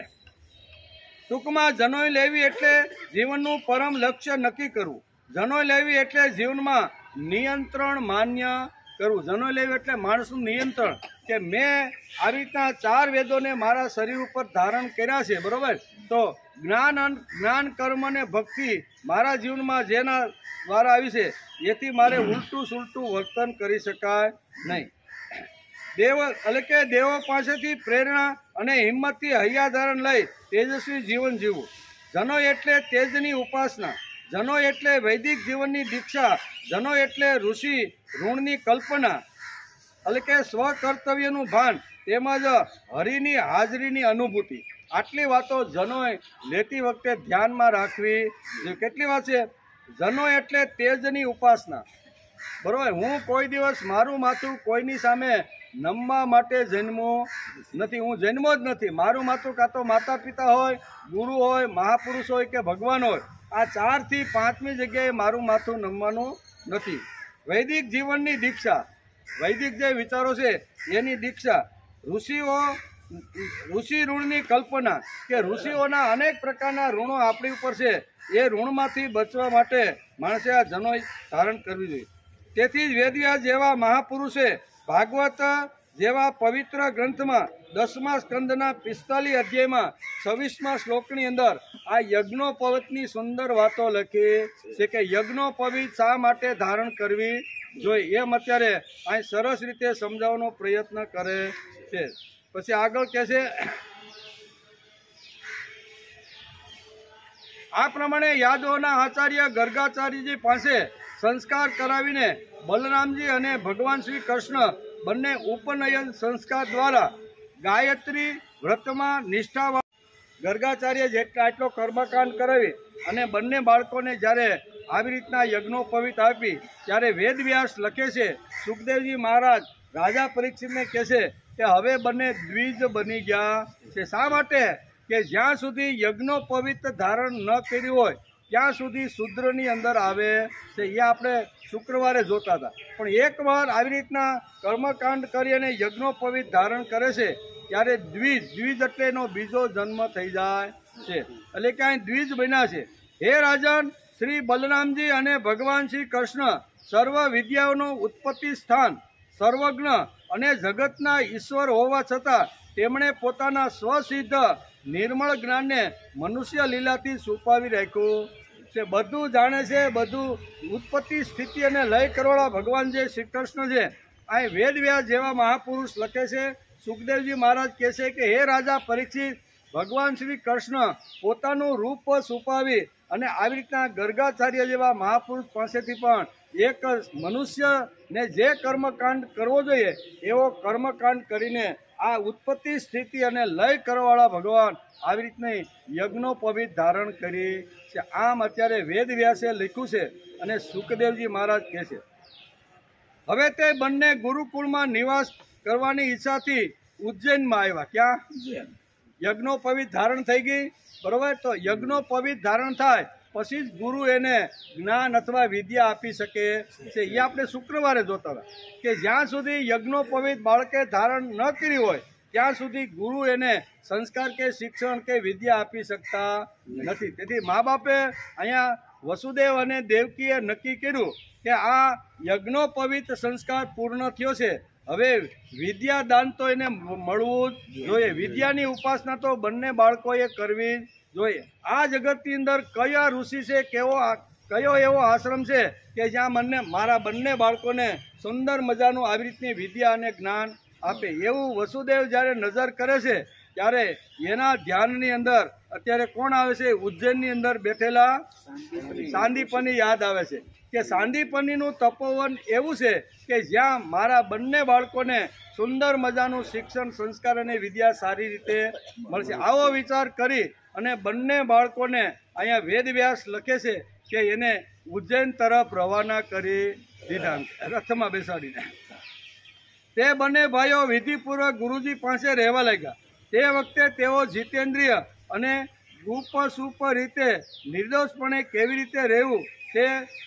ટૂંકમાં જનોઈ લેવી એટલે જીવનનું પરમ લક્ષ્ય નક્કી કરવું. જનોઈ લેવી એટલે જીવનમાં નિયંત્રણ માન્ય કરવું. જનોઈ લેવી એટલે માણસનું નિયંત્રણ, કે મેં આવી રીતના 4 વેદોને મારા શરીર ઉપર ધારણ કર્યા છે, બરોબર. તો જ્ઞાન કર્મ અને ભક્તિ મારા જીવનમાં જેના દ્વારા આવી છે, એથી મારે ઉલટું સુલટું વર્તન કરી શકાય નહીં. એટલે કે દેવો પાસેથી પ્રેરણા અને હિંમતથી હૈયાધારણ લઈ તેજસ્વી જીવન જીવવું. જનો એટલે તેજની ઉપાસના, જનો એટલે વૈદિક જીવનની દીક્ષા, જનો એટલે ઋષિ ઋણની કલ્પના, એટલે કે સ્વકર્તવ્યનું ભાન તેમજ હરિની હાજરીની અનુભૂતિ. આટલી વાતો જનોએ લેતી વખતે ધ્યાનમાં રાખવી જોઈએ. કેટલી વાત છે? જનો એટલે તેજની ઉપાસના, બરોબર. હું કોઈ દિવસ મારું માથું કોઈની સામે નમવા માટે જન્મો નથી. હું જન્મો જ નથી. મારું માથું કાં તો માતા પિતા હોય, ગુરુ હોય, મહાપુરુષ હોય કે ભગવાન હોય, આ 4 થી 5મી જગ્યાએ મારું માથું નમવાનું નથી. વૈદિક જીવનની દીક્ષા, વૈદિક જે વિચારો છે એની દીક્ષા. ઋષિ ઋણની કલ્પના, કે ઋષિઓના અનેક પ્રકારના ઋણો આપણી ઉપર છે, એ ઋણમાંથી બચવા માટે માણસે આ જનોઈ ધારણ કરવી જોઈએ. તેથી જ વેદવ્યાસ જેવા મહાપુરુષે ભાગવત જેવા પવિત્ર ગ્રંથમાં 10મા સ્કંદના 45 અધ્યાયમાં 26મા શ્લોકની અંદર આ યજ્ઞોપવિતની સુંદર વાતો લખી છે, કે યજ્ઞોપવિત શા માટે ધારણ કરવી જોઈએ, એમ અત્યારે અહીં સરસ રીતે સમજાવવાનો પ્રયત્ન કરે છે. પછી આગળ કહે છે, આ પ્રમાણે યાદવોના આચાર્ય ગર્ગાચાર્યજી પાસે સંસ્કાર કરાવીને બલરામજી અને ભગવાન શ્રી કૃષ્ણ બંને ઉપનયન સંસ્કાર દ્વારા ગાયત્રી વ્રતમાં નિષ્ઠાવાન ગર્ગાચાર્ય જેટલા આટલો કર્મકાંડ કરાવી અને બંને બાળકોને જ્યારે આવી રીતના યજ્ઞોપવિત આપી, ત્યારે વેદવ્યાસ લખે છે, સુખદેવજી મહારાજ રાજા પરીક્ષિતને કહે છે કે હવે બંને દ્વિજ બની ગયા છે. શા માટે? કે જ્યાં સુધી યજ્ઞોપવિત ધારણ ન કર્યું હોય ત્યાં સુધી શુદ્રની અંદર આવે છે. એ આપણે શુક્રવારે જોતા હતા. પણ એકવાર આવી રીતના કર્મકાંડ કરી અને યજ્ઞોપવિત ધારણ કરે છે, ત્યારે દ્વિજ એટલે એનો બીજો જન્મ થઈ જાય છે. એટલે કે અહીં દ્વિજ બન્યા છે. હે રાજન, શ્રી બલરામજી અને ભગવાન શ્રી કૃષ્ણ સર્વ વિદ્યાઓનું ઉત્પત્તિ સ્થાન, સર્વજ્ઞ અને જગતના ઈશ્વર હોવા છતાં તેમણે પોતાના સ્વસિદ્ધ નિર્મળ જ્ઞાનને મનુષ્ય લીલાથી છુપાવી રાખ્યું છે. બધું જાણે છે, બધું ઉત્પત્તિ સ્થિતિ અને લય કરવાળા ભગવાન જે શ્રી કૃષ્ણ છે. અહીં વેદવ્યાસ જેવા મહાપુરુષ લખે છે, સુખદેવજી મહારાજ કહે છે કે હે રાજા પરીક્ષિત, ભગવાન શ્રી કૃષ્ણ પોતાનું રૂપ છુપાવી અને આવી રીતના ગર્ગાચાર્ય જેવા મહાપુરુષ પાસેથી પણ એક મનુષ્યને જે કર્મકાંડ કરવો જોઈએ એવો કર્મકાંડ કરીને આ ઉત્પત્તિ સ્થિતિ અને લય કરવાવાળા ભગવાન આવી રીતની યજ્ઞોપવિત ધારણ કરી છે. આમ અત્યારે વેદવ્યાસે લખ્યું છે અને સુખદેવજી મહારાજ કહે છે, હવે તે બંને ગુરુકુળમાં નિવાસ કરવાની ઈચ્છાથી ઉજ્જૈનમાં આવ્યા. ક્યાં? યજ્ઞોપવિત ધારણ થઈ ગઈ, બરોબર. તો યજ્ઞોપવિત ધારણ થાય પછી જ ગુરુ એને જ્ઞાન અથવા વિદ્યા આપી શકે છે. એ આપણે શુક્રવારે જોતા હતા કે જ્યાં સુધી યજ્ઞોપવિત બાળકે ધારણ ન કરી હોય ત્યાં સુધી ગુરુ એને સંસ્કાર કે શિક્ષણ કે વિદ્યા આપી શકતા નથી. તેથી મા બાપે અહીંયા વસુદેવ અને દેવકીએ નક્કી કર્યું કે આ યજ્ઞોપવિત સંસ્કાર પૂર્ણ થયો છે, હવે વિદ્યાદાન તો એને મળવું જ જોઈએ. વિદ્યાની ઉપાસના તો બંને બાળકોએ કરવી જોઈએ. આ જગતની અંદર કયા ઋષિ છે, કયો એવો આશ્રમ છે કે જ્યાં મારા બંને બાળકોને સુંદર મજાનું આવી રીતની વિદ્યા અને જ્ઞાન આપે? એવું વસુદેવ જ્યારે નજર કરે છે ત્યારે એના ધ્યાનની અંદર અત્યારે કોણ આવે છે? ઉજ્જૈનની અંદર બેઠેલા સાંદીપની યાદ આવે છે. કે સાંદીપનીનું તપોવન એવું છે કે જ્યાં મારા બંને બાળકોને સુંદર મજાનું શિક્ષણ, સંસ્કાર અને વિદ્યા સારી રીતે મળશે. આવો વિચાર કરી અને બંને બાળકોને અહીંયા વેદવ્યાસ લખે છે કે એને ઉજ્જૈન તરફ રવાના કરી દીધા, રથમાં બેસાડીને. તે બંને ભાઈઓ વિધિપૂર્વક ગુરુજી પાસે રહેવા લાગ્યા. તે વખતે તેઓ જીતેન્દ્રિય અને ગુપસુપ રીતે નિર્દોષપણે કેવી રીતે રહેવું તે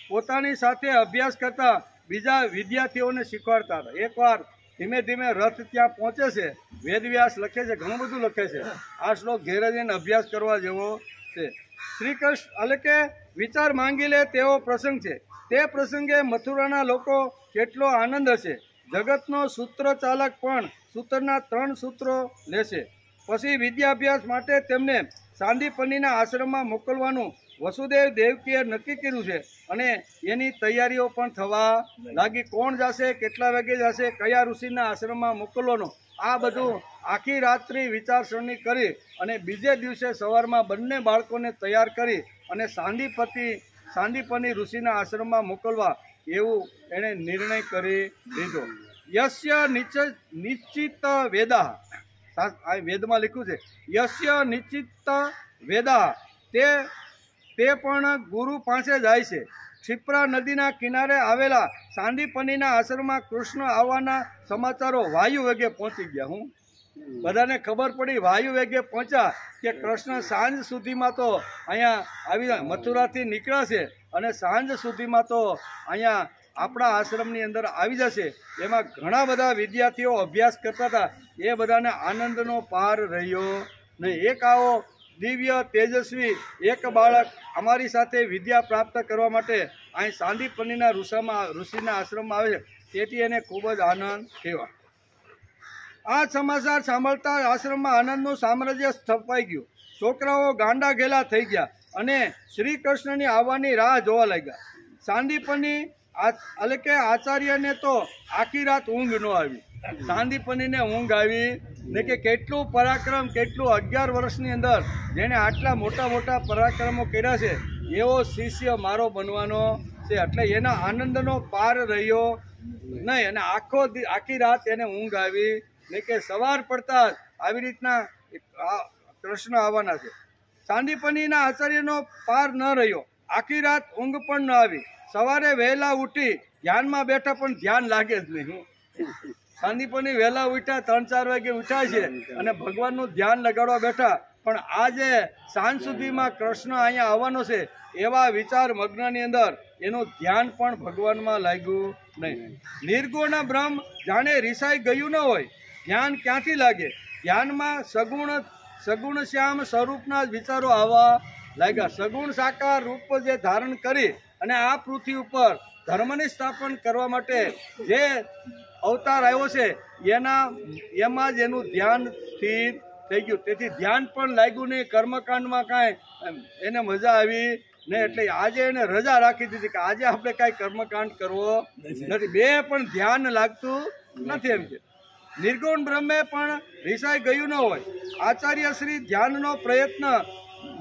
પોતાની સાથે અભ્યાસ કરતા બીજા વિદ્યાર્થીઓને શીખવાડતા હતા. એકવાર ધીમે ધીમે રથ ત્યાં પહોંચે છે. વેદવ્યાસ લખે છે, ઘણું બધું લખે છે. આ શ્લોક ઘેર જઈને અભ્યાસ કરવા જેવો છે. શ્રી કૃષ્ણ એટલે કે વિચાર માંગી લે તેવો પ્રસંગ છે. તે પ્રસંગે મથુરાના લોકો કેટલો આનંદ હશે. જગતનો સૂત્ર ચાલક પણ સૂત્રના 3 સૂત્રો લેશે. પછી વિદ્યાભ્યાસ માટે તેમને સાંદીપનીના આશ્રમમાં મોકલવાનું વસુદેવ દેવકીએ નક્કી કર્યું છે અને એની તૈયારીઓ પણ થવા લાગી. કોણ જશે, કેટલા વાગે જશે, કયા ઋષિના આશ્રમમાં મોકલવાનો, આ બધું આખી રાત્રિ વિચારસરણી કરી અને બીજે દિવસે સવારમાં બંને બાળકોને તૈયાર કરી અને સાંદીપની ઋષિના આશ્રમમાં મોકલવા એવું એણે નિર્ણય કરી લીધો. યસ્ય નિશ્ચિત વેદા, આ વેદમાં લખ્યું છે, યસ્ય નિશ્ચિત વેદા, તે પણ ગુરુ પાસે જાય છે. ક્ષિપ્રા નદીના કિનારે આવેલા સાંદીપનીના આશ્રમમાં કૃષ્ણ આવવાના સમાચારો વાયુ વેગે પહોંચી ગયા. બધાને ખબર પડી, વાયુ વેગે પહોંચ્યા કે કૃષ્ણ સાંજ સુધીમાં તો અહીંયા આવી મથુરાથી નીકળ્યા છે અને સાંજ સુધીમાં તો અહીંયા આપણા આશ્રમની અંદર આવી જશે. એમાં ઘણા બધા વિદ્યાર્થીઓ અભ્યાસ કરતા હતા. એ બધાને આનંદનો પાર રહ્યો નહીં. એક આવો દિવ્ય તેજસ્વી એક બાળક અમારી સાથે વિદ્યા પ્રાપ્ત કરવા માટે અહીં સાંદીપનીના ઋષિના આશ્રમમાં આવે છે, તેથી એને ખૂબ જ આનંદ થયો. આ સમાચાર સાંભળતા આશ્રમમાં આનંદનું સામ્રાજ્ય સ્થપાઈ ગયું. છોકરાઓ ગાંડા ઘેલા થઈ ગયા અને શ્રી કૃષ્ણની આવવાની રાહ જોવા લાગ્યા. સાંદીપની એટલે કે આચાર્યને તો આખી રાત ઊંઘ ન આવી. સાંદીપનીને ઊંઘ આવી ને કે કેટલું પરાક્રમ, કેટલું 11 વર્ષની અંદર જેણે આટલા મોટા મોટા પરાક્રમો કર્યા છે એવો શિષ્ય મારો બનવાનો છે. એટલે એના આનંદનો પાર રહ્યો નહીં અને આખી રાત એને ઊંઘ આવી ને કે સવાર પડતા જ આવી રીતના કૃષ્ણ આવવાના છે. સાંદીપનીના આચાર્યનો પાર ન રહ્યો. આખી રાત ઊંઘ પણ ન આવી. સવારે વહેલા ઉઠી ધ્યાનમાં બેઠા પણ ધ્યાન લાગે જ નહીં. સાંદીપની વહેલા ઉઠ્યા, 3-4 વાગે ઉઠ્યા છે અને ભગવાનનું ધ્યાન લગાડવા બેઠા, પણ આજે સાંજ સુધીમાં કૃષ્ણ અહીંયા આવવાનો છે એવા વિચાર મગ્નની અંદર એનું ધ્યાન પણ ભગવાનમાં લાગ્યું નહીં. નિર્ગુણ બ્રહ્મ જાણે રિસાઈ ગયું ન હોય. ધ્યાન ક્યાંથી લાગે? ધ્યાનમાં સગુણ શ્યામ સ્વરૂપના જ વિચારો આવવા લાગ્યા. સગુણ સાકાર રૂપ જે ધારણ કરી અને આ પૃથ્વી ઉપર ધર્મની સ્થાપન કરવા માટે જે અવતાર આવ્યો છે એમાં જ એનું ધ્યાન સ્થિર થઈ ગયું. તેથી ધ્યાન પણ લાગ્યું નહીં. કર્મકાંડમાં કાંઈ એને મજા આવી નહીં. એટલે આજે એને રજા રાખી દીધી કે આજે આપણે કાંઈ કર્મકાંડ કરવો નથી. બે પણ ધ્યાન લાગતું નથી એમ છે. નિર્ગુણ બ્રહ્મે પણ રિસાઈ ગયું ન હોય. આચાર્ય શ્રી ધ્યાનનો પ્રયત્ન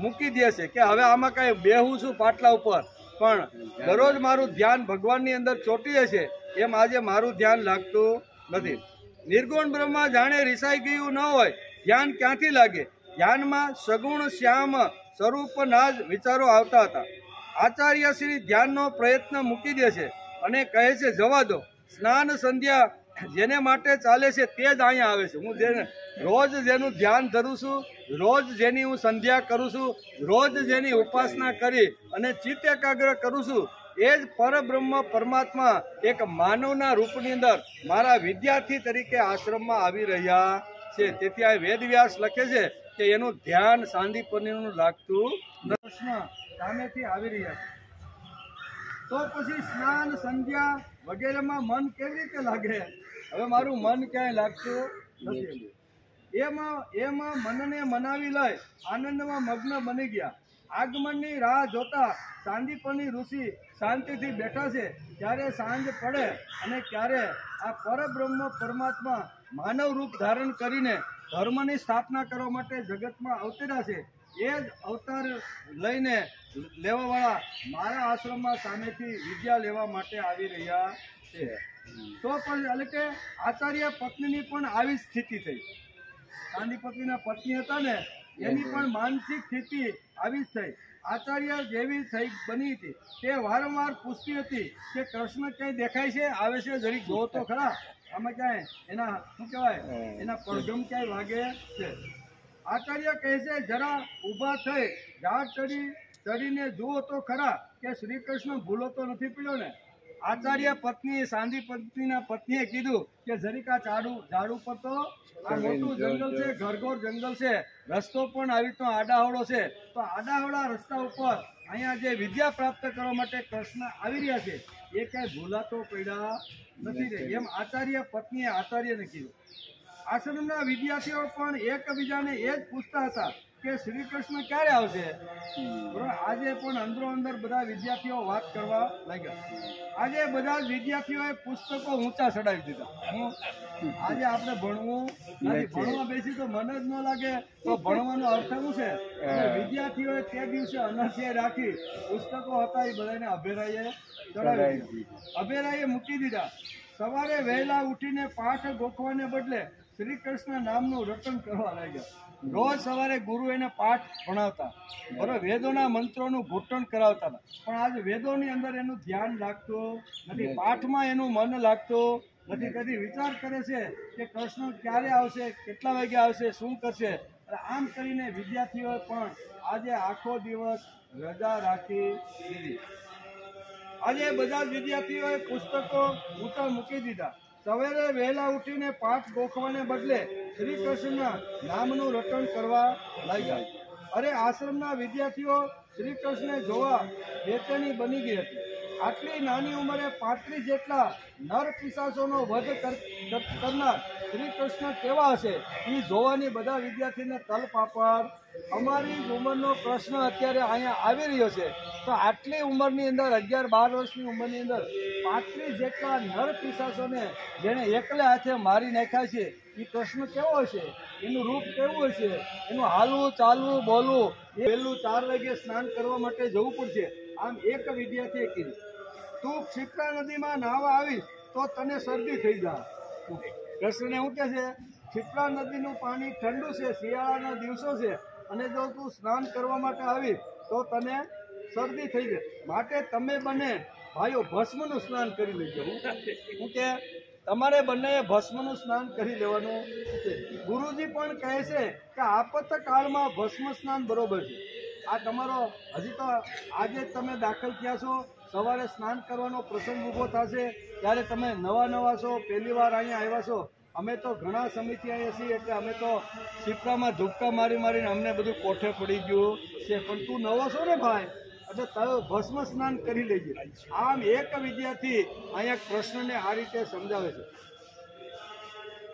મૂકી દે છે કે હવે આમાં કાંઈ બેહું છું પાટલા ઉપર, પણ દરરોજ મારું ધ્યાન ભગવાનની અંદર ચોંટી જશે એમ આજે મારું ધ્યાન લાગતું નથી. નિર્ગુણ બ્રહ્મા જાણે રિસાઈ ગયું ન હોય. ધ્યાન ક્યાંથી લાગે? ધ્યાનમાં સગુણ શ્યામ સ્વરૂપના જ વિચારો આવતા હતા. આચાર્ય શ્રી ધ્યાનનો પ્રયત્ન મૂકી દે છે અને કહે છે જવા દો. સ્નાન સંધ્યા જેને માટે ચાલે છે તે જ અહીંયા આવે છે. હું રોજ જેનું ધ્યાન ધરું છું, રોજ જેની હું સંધ્યા કરું છું, રોજ જેની ઉપાસના કરી અને ચિત્ત એકાગ્ર કરું છું, એ જ પરબ્રહ્મ પરમાત્મા એક માનવના રૂપની અંદર મારા વિદ્યાર્થી તરીકે આશ્રમમાં આવી રહ્યા છે. તેથી આ વેદવ્યાસ લખે છે કે એનું ધ્યાન સાંદીપનીનું લાગતું કૃષ્ણ સામેથી આવી રહ્યા છે. તો પછી સ્નાન સંધ્યા વગેરેમાં મન કેવી રીતે લાગે? હવે મારું મન ક્યાંય લાગતું નથી. એમાં મનને મનાવી લઈ આનંદમાં મગ્ન બની ગયા. આગમનની રાહ જોતા સાંદીપની ઋષિ શાંતિથી બેઠા છે. ક્યારે સાંજ પડે અને ક્યારે આ પરબ્રહ્મ પરમાત્મા માનવ રૂપ ધારણ કરીને ધર્મની સ્થાપના કરવા માટે જગતમાં અવતર્યા છે. એ જ અવતાર લઈને લેવાવાળા મારા આશ્રમમાં સામેથી વિદ્યા લેવા માટે આવી રહ્યા છે. તો પણ એટલે કે આચાર્ય પત્નીની પણ આવી સ્થિતિ થઈ. સાંદીપતિના પત્ની હતા ને એની પણ માનસિક સ્થિતિ આવી જ થઈ. આચાર્ય જેવી બની હતી તે વારંવાર પૂછતી હતી કે કૃષ્ણ ક્યાંય દેખાય છે, આવે છે, જરીક જો તો ખરા, આમાં ક્યાંય એના શું કહેવાય એના પડઘમ ક્યાંય વાગે છે. આચાર્ય કહે છે જરા ઊભા થઈ ઝાડ ચડીને જુઓ તો ખરા, કે શ્રી કૃષ્ણ ભૂલો તો નથી પીડ્યો ને? આચાર્ય પત્ની સાંધી પત્નીના પત્નીએ કીધું કે જરીક આ ઝાડ ઉપર તો આ મોટું જંગલ છે, ઘરઘોર જંગલ છે, રસ્તો પણ આવી રીતનો આડાહવળો છે, તો આડાહવળા રસ્તા ઉપર અહીંયા જે વિદ્યા પ્રાપ્ત કરવા માટે કૃષ્ણ આવી રહ્યા છે એ ક્યાંય ભૂલાતો પડ્યા નથી રે. એમ આચાર્ય પત્નીએ આચાર્યને કીધું. આશ્રમના વિદ્યાર્થીઓ પણ એકબીજાને એ જ પૂછતા હતા કે શ્રી કૃષ્ણ ક્યારે આવશે. બરોબર, આજે પણ અંદરો અંદર બધા વિદ્યાર્થીઓ વાત કરવા લાગ્યા. આજે બધા જ વિદ્યાર્થીઓએ પુસ્તકો ઊંચા ચડાવી દીધા. આજે આપણે ભણવું નથી, ભણવા બેસી તો મન જ ન લાગે તો ભણવાનો અર્થ શું છે? વિદ્યાર્થીઓએ તે દિવસે અનસ્ય રાખી પુસ્તકો હતા એ બધાને અભેરાઈએ ચડાવી દીધા, અભેરાઈએ મૂકી દીધા. સવારે વહેલા ઉઠીને પાઠ ગોખવાને બદલે શ્રી કૃષ્ણ નામનું રટન કરવા લાગ્યા. રોજ સવારે ગુરુ એને પાઠ ભણાવતા, બરોબર, વેદોના મંત્રોનું ઘૂંટણ કરાવતા હતા, પણ આજે વેદોની અંદર એનું ધ્યાન લાગતું નથી, પાઠમાં એનું મન લાગતું નથી. કદી વિચાર કરે છે કે કૃષ્ણ ક્યારે આવશે, કેટલા વાગે આવશે, શું કરશે. આમ કરીને વિદ્યાર્થીઓ પણ આજે આખો દિવસ રજા રાખી દીધી. આજે બધા જ વિદ્યાર્થીઓએ પુસ્તકો ઊંચા મૂકી દીધા. સવારે વહેલા ઉઠીને પાઠ ગોખવાને બદલે શ્રી કૃષ્ણના નામનું રટણ કરવા લાગ્યા. અરે આશ્રમના વિદ્યાર્થીઓ શ્રી કૃષ્ણને જોવા બેચેની બની ગઈ હતી. આટલી નાની ઉંમરે 35 જેટલા નર પિશાચોનો વધ કરનાર શ્રી કૃષ્ણ કેવા હશે એ જોવાની બધા વિદ્યાર્થીને તલપાપડ. અમારી જ ઉંમરનો કૃષ્ણ અત્યારે અહીંયા આવી રહ્યો છે, તો આટલી ઉંમરની અંદર 11-12 વર્ષની ઉંમરની અંદર 35 જેટલા નર પિશાચોને જેણે એકલે હાથે મારી નાખ્યા છે એ કૃષ્ણ કેવો હશે, એનું રૂપ કેવું હશે, એનું હાલવું ચાલવું બોલવું. એ વહેલું 4 વાગે સ્નાન કરવા માટે જવું પડશે. આમ એક વિદ્યાર્થીએ કીધું, તું ક્ષિપ્રા નદીમાં નાહવા આવીશ તો તને શરદી થઈ જાય. કૃષ્ણને શું કહે છે? ક્ષિપ્રા નદીનું પાણી ઠંડુ છે, શિયાળાના દિવસો છે, અને જો તું સ્નાન કરવા માટે આવીશ તો તને શરદી થઈ જાય. માટે તમે બંને ભાઈઓ ભસ્મનું સ્નાન કરી લેજો. હું કે તમારે બંનેએ ભસ્મનું સ્નાન કરી લેવાનું છે. ગુરુજી પણ કહે છે કે આપતકાળમાં ભસ્મ સ્નાન બરોબર છે. આ તમારો હજી તો આજે તમે દાખલ થયા છો, સવારે સ્નાન કરવાનો પ્રસંગ ઊભો થશે ત્યારે તમે નવા છો, પહેલી વાર અહીંયા આવ્યા છો. અમે તો ઘણા સમયથી અહીંયા છીએ એટલે અમે તો શિપ્રામાં ધુક્કા મારીને અમને બધું કોઠે પડી ગયું છે, પણ તું નવો છો ને ભાઈ, એટલે તારો ભસ્મ સ્નાન કરી લેજે. આમ એક વિદ્યાર્થી અહીંયા કૃષ્ણને આ રીતે સમજાવે છે.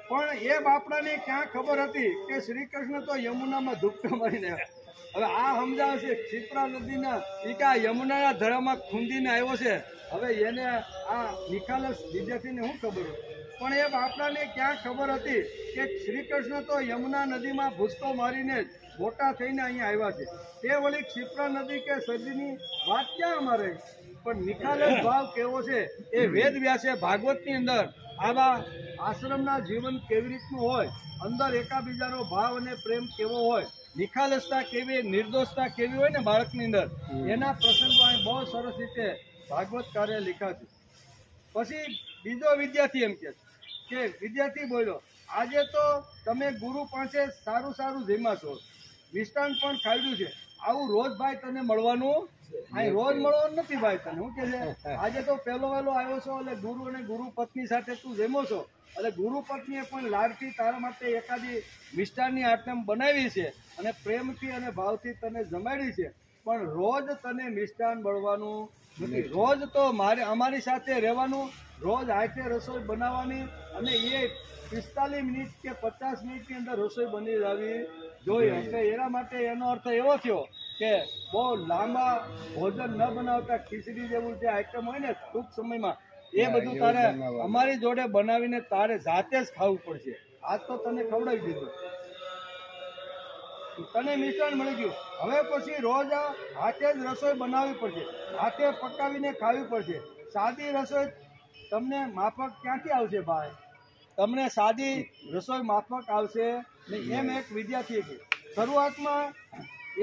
પણ એ બાપડાને ક્યાં ખબર હતી કે શ્રી કૃષ્ણ તો યમુનામાં ધુક્કા મારીને આવ્યા. હવે આ સમજાવે છે ક્ષિપ્રા નદીના આ યમુનાના ધરામાં ખૂંદીને આવ્યો છે. હવે એને આ નિખાલસ વિદ્યાર્થીને શું ખબર હોય? પણ એ બાપડાને ક્યાં ખબર હતી કે શ્રી કૃષ્ણ તો યમુના નદીમાં ભૂસકો મારીને જ મોટા થઈને અહીંયા આવ્યા છે. તે વળી ક્ષિપ્રા નદી કે સદીની વાત ક્યાં અમારે? પણ નિખાલસ ભાવ કેવો છે એ વેદ વ્યાસે ભાગવતની અંદર આવા આશ્રમના જીવન કેવી રીતનું હોય, અંદર એકાબીજાનો ભાવ અને પ્રેમ કેવો હોય, નિખાલસતા કેવી, નિર્દોષતા કેવી હોય ને બાળકની અંદર, એના પ્રસંગો અહીં બહુ સરસ રીતે ભાગવતકારે લખ્યા છે. પછી બીજો વિદ્યાર્થી એમ કે વિદ્યાર્થી બોલ્યો, આજે તો તમે ગુરુ પાસે સારું જમ્યા છો, મિષ્ટાન પણ ખાવ્યું છે, આવું રોજ ભાઈ તને મળવાનું અહીં રોજ મળવાનું નથી ભાઈ તને. શું કે છે? આજે તો પહેલો વહેલો આવ્યો છો એટલે ગુરુ અને ગુરુ પત્ની સાથે તું જમ્યો છો, એટલે ગુરુ પત્નીએ પણ લાડથી તારા માટે એકાદી મિષ્ટાનની આઈટમ બનાવી છે અને પ્રેમથી અને ભાવથી તને જમાડી છે, પણ રોજ તને મિષ્ટાન મળવાનું નથી. રોજ તો અમારી સાથે રહેવાનું, રોજ હાથે રસોઈ બનાવવાની, અને એ 45 મિનિટ કે 50 મિનિટની અંદર રસોઈ બની જવી જોઈએ. એટલે એના માટે એનો અર્થ એવો થયો કે બહુ લાંબા ભોજન ન બનાવતા ખીચડી જેવું જે આઈટમ હોય ને ટૂંક સમયમાં, એ બધું તારે અમારી જોડે બનાવીને તારે જાતે જ ખાવું પડશે. આજ તો તને ખવડાવી દીધું, તને મિશ્રણ મળી ગયું. હવે પછી રોજ હાથે જ રસોઈ બનાવવી પડશે, હાથે પકાવીને ખાવી પડશે. સાદી રસોઈ તમને માફક ક્યાંથી આવશે ભાઈ? તમને સાદી રસોઈ માફક આવશે નહીં. એમ એક વિદ્યાર્થીએ કહ્યું. શરૂઆતમાં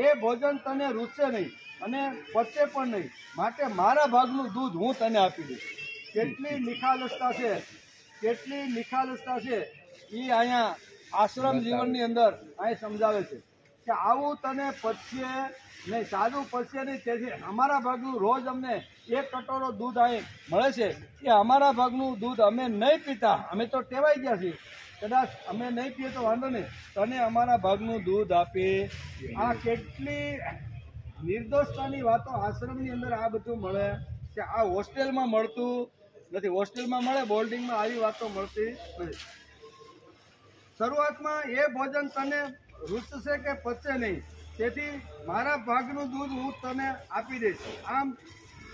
એ ભોજન તને રૂચશે નહીં અને પચશે પણ નહીં, માટે મારા ભાગનું દૂધ હું તને આપી દઈશ. કેટલી નિખાલસતા છે, કેટલી નિખાલસતા છે એ અહીંયા આશ્રમ જીવનની અંદર અહીં સમજાવે છે કે આવું તને પચશે નહીં, સાદું પડશે નહીં. તેથી અમારા ભાગનું રોજ અમને 1 કટોરો દૂધ અહીં મળે છે. એ અમારા ભાગનું દૂધ અમે નહીં પીતા, અમે તો ટેવાઈ ગયા છીએ. કદાચ અમે નહીં પીએ તો વાંધો નહીં, તને અમારા ભાગનું દૂધ આપી. આ કેટલી નિર્દોષતાની વાતો આશ્રમની અંદર આ બધું મળે કે આ હોસ્ટેલમાં મળતું નથી. હોસ્ટેલમાં મળે, બોર્ડિંગમાં આવી વાતો મળતી નથી. શરૂઆતમાં એ ભોજન તને રૂચશે કે પચશે નહીં, તેથી મારા ભાગનું દૂધ હું તને આપી દઈશ, આમ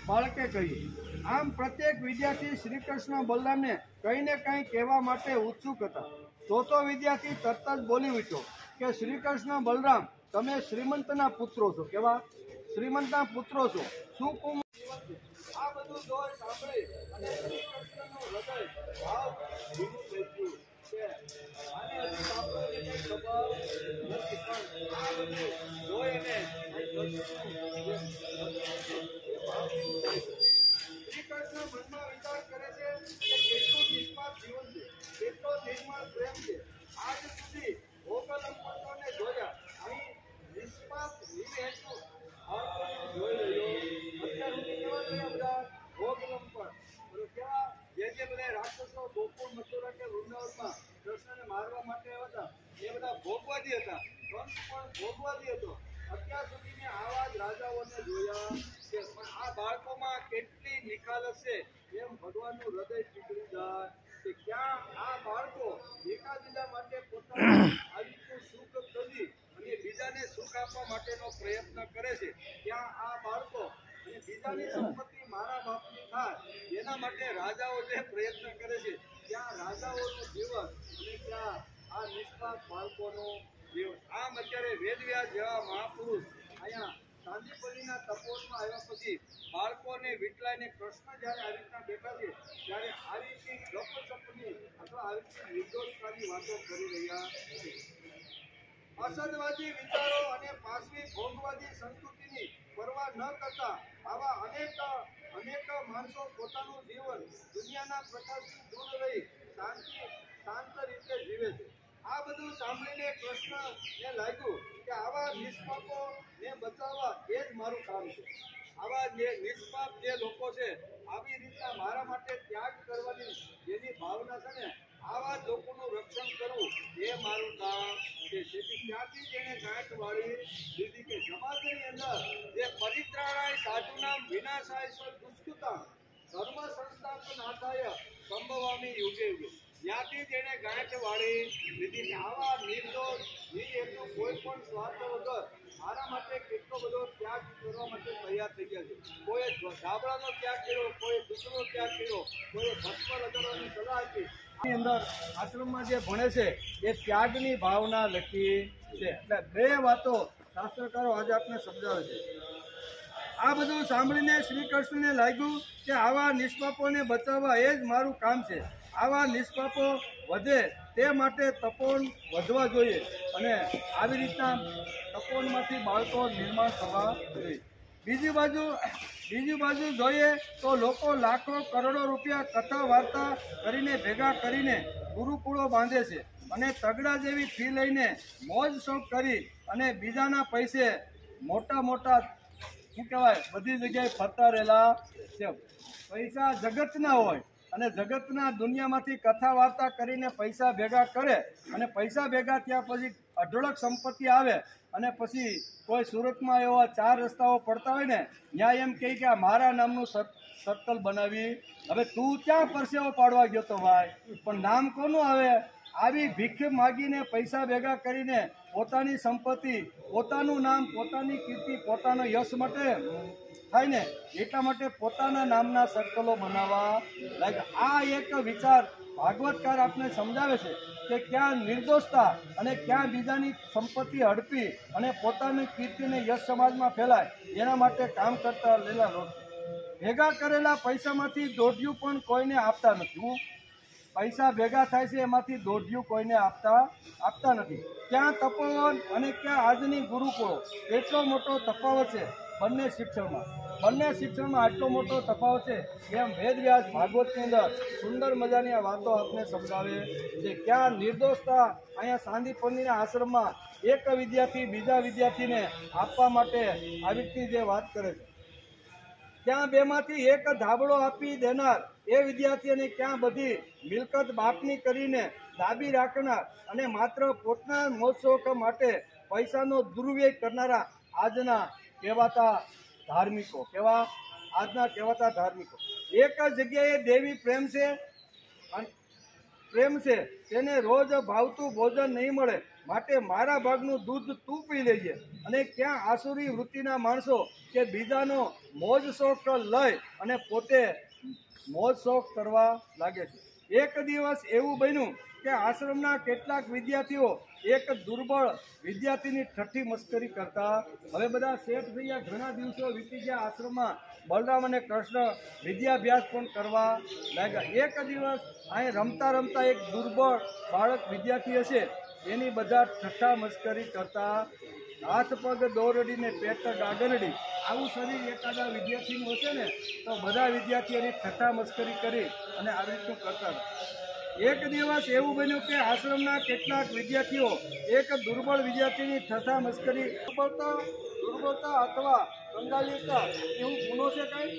બાળકે કહ્યું. આમ પ્રત્યેક વિદ્યાર્થી શ્રી કૃષ્ણ બલરામને કંઈ ને કંઈ કહેવા માટે ઉત્સુક હતા. ચોથો વિદ્યાર્થી તરત જ બોલી ઉઠ્યો કે શ્રી કૃષ્ણ બલરામ, તમે શ્રીમંતના પુત્રો છો. કેવા શ્રીમંતના પુત્રો છો. શું આ બધું જોઈ સાંભળી અને શ્રી કૃષ્ણનું હૃદય ભાવ ભીનું થઈ ગયું કે આને હજી સાંભળવાની કંઈ ખબર નથી, પણ આ બધું જોઈ અને શ્રી કૃષ્ણ મનમાં વિચાર કરે છે કે કેટલું નિષ્પાપ જીવન છે, કેટલો નિર્મળ પ્રેમ છે. આજ સુધી ભોગલંપટોને જોયા, અહીં નિષ્પાપ નિર્હેતુક જોઈ રહ્યો. અત્યાર સુધી કેવા જોયા બધા ભોગલંપટ, કેવા જે બધા રાક્ષસો ગોકુળ, મથુરા કે વૃંદાવનમાં કૃષ્ણને મારવા માટે હતા, એ બધા ભોગવાદી હતા. કંસ પણ ભોગવાદી હતો. અત્યાર સુધી મેં આવા જ રાજાઓને જોયા છે, પણ આ બાળકોમાં કેટલી નિખાલસ છે એમ ભગવાનનું હૃદય પીગળી જાય કે ક્યાં આ બાળકો એકાબીજા માટે પોતાનું આયુષ્ય સુખ કરી અને બીજાને સુખ આપવા માટેનો પ્રયત્ન કરે છે. ત્યાં આ બાળકો અને બીજાની સંપત્તિ મારા બાપની થાય એના માટે રાજાઓ જે પ્રયત્ન કરે છે, ત્યાં રાજાઓનું જીવન અને ત્યાં આ નિષ્પાપ બાળકોનું જીવન. આમ અત્યારે વેદવ્યાસ જેવા મહાપુરુષ અહીંયા સાંદીપલ્લીના તપોવનમાં આવ્યા પછી બાળકોને વિટલાઈને કૃષ્ણ જ્યારે આવી રીતના બેઠા છે, ત્યારે આવી રીતની ગપસપની અથવા આવી રીતની નિર્દોષતાની વાતો કરી રહ્યા છે. અસદવાદી વિચારો અને પાછવી ભોગવાદી સંસ્કૃતિની પરવા ન કરતા આવા અનેક માણસો પોતાનું જીવન દુનિયાના પ્રકાશથી દૂર રહી શાંત રીતે જીવે છે. આ બધું સાંભળીને કૃષ્ણને લાગ્યું કે આવા નિષ્પાપોને બચાવવા એ જ મારું કામ છે. આવા જે નિષ્પાપ જે લોકો છે, આવી રીતના મારા માટે ત્યાગ કરવાની જેની ભાવના છે ને, આવા જ લોકોનું રક્ષણ કરવું એ મારું કામ છે. તેથી ત્યાંથી જેને ગાંઠ વાળી દીધી કે સમાજની અંદર જે પરિત્રાણાય સાધુનામ વિનાશાય દુષ્કૃતા ધર્મ સંસ્થાપનાથાય સંભવામી યુગે યુગે, ત્યાંથી જેને ગાંઠ વાળી દીધી કે આવા નિર્દોષ નિર્હેતુ કોઈ પણ સ્વાર્થ વગર મારા માટે કેટલો બધો ત્યાગ કરવા માટે તૈયાર થઈ ગયા છે. કોઈ ધાબળાનો ત્યાગ કર્યો, કોઈ દુસરો ત્યાગ કર્યો, કોઈ ભસ્મ લગાડવાની સલાહ આપી. ની અંદર આશ્રમમાં જે ભણે છે એ ત્યાગની ભાવના લખી છે. એટલે બે વાતો શાસ્ત્રકારો આજે આપણે સમજાવે છે. આ બધું સાંભળીને શ્રી કૃષ્ણને લાગ્યું કે આવા નિષ્પાપોને બચાવવા એ જ મારું કામ છે. આવા નિષ્પાપો વધે તે માટે તપોવન વધવા જોઈએ અને આવી રીતના તપોવનમાંથી બાળકો નિર્માણ થવા જોઈએ. બીજી બાજુ જોઈએ તો લોકો લાખો કરોડો રૂપિયા કથા વાર્તા કરીને ભેગા કરીને ગુરુકુળો બાંધે છે અને તગડા જેવી ફી લઈને મોજ શોખ કરી અને બીજાના પૈસે મોટા શું કહેવાય બધી જગ્યાએ ફરતા રહેલા છે. પૈસા જગતના હોય અને જગતના દુનિયામાંથી કથા વાર્તા કરીને પૈસા ભેગા કરે અને પૈસા ભેગા થયા પછી અઢળક સંપત્તિ આવે અને પછી કોઈ સુરતમાં એવા 4 રસ્તાઓ પડતા હોય ને, ત્યાં એમ કહે કે આ મારા નામનું સર્કલ બનાવી. હવે તું ક્યાં પરસેવો પાડવા ગયો તો ભાઈ, પણ નામ કોનું આવે? આવી ભીખ માગીને પૈસા ભેગા કરીને પોતાની સંપત્તિ, પોતાનું નામ, પોતાની કીર્તિ, પોતાનો યશ માટે થાય ને એટલા માટે પોતાના નામના સર્કલો બનાવવા લાગે. આ એક વિચાર ભાગવતકાર આપને સમજાવે છે કે ક્યાં નિર્દોષતા અને ક્યાં બીજાની સંપત્તિ હડપી અને પોતાની કીર્તિને યશ સમાજમાં ફેલાય એના માટે કામ કરતા લેલા લોકો ભેગા કરેલા પૈસામાંથી દોઢિયું પણ કોઈને આપતા નથી. પૈસા ભેગા થાય છે એમાંથી દોઢિયું કોઈને આપતા નથી. ક્યાં તપોવન અને ક્યાં આજની ગુરુકુળો, એટલો મોટો તફાવત છે બંને શિક્ષણમાં. બંને શિક્ષણમાં આટલો મોટો તફાવત છે એમ વેદવ્યાસ ભાગવતની અંદર સુંદર મજાની આ વાતો આપને સમજાવે છે. ક્યાં નિર્દોષતા અહીંયા સાંદીપનીના આશ્રમમાં એક વિદ્યાર્થી બીજા વિદ્યાર્થીને આપવા માટે આવી રીતની જે વાત કરે છે, ક્યાં બેમાંથી એક ધાબળો આપી દેનાર એ વિદ્યાર્થી અને ક્યાં બધી મિલકત બાપની કરીને દાબી રાખનાર અને માત્ર પોતાના મોજશોખ માટે પૈસાનો દુર્વ્યય કરનારા આજના કહેવાતા ધાર્મિકો એક જ જગ્યાએ દેવી પ્રેમ છે તેને રોજ ભાવતું ભોજન નહીં મળે, માટે મારા ભાગનું દૂધ તું પી લેજે. અને ક્યાં આસુરી વૃત્તિના માણસો કે બીજાનો મોજ શોખ લઈ અને પોતે મોજ શોખ કરવા લાગે છે. એક દિવસ એવું બન્યું કે આશ્રમના કેટલાક વિદ્યાર્થીઓ એક દુર્બળ વિદ્યાર્થીની ઠઠ્ઠી મસ્કરી કરતા. હવે બધા સેટ થઈ ગયા, ઘણા દિવસો વીતી ગયા આશ્રમમાં. બલરામ અને કૃષ્ણ વિદ્યાભ્યાસ પણ કરવા લાગ્યા. એક દિવસ અહીં રમતા રમતા એક દુર્બળ બાળક વિદ્યાર્થી હશે એની બધા ઠઠ્ઠા મસ્કરી કરતા. હાથ પગ દોરડીને પેટ ગાગરડી આવું શરીર એકાદા વિદ્યાર્થીનું હશે ને તો બધા વિદ્યાર્થીઓની ઠઠ્ઠા મસ્કરી કરી અને આવી રીતનું કરતા. એક દિવસ એવું બન્યું કે આશ્રમના કેટલાક વિદ્યાર્થીઓ એક દુર્બળ વિદ્યાર્થીની ઠઠ્ઠા મસ્કરી. દુર્બળતા અથવા કંગાલીતા એવું ગુનો છે કાંઈ?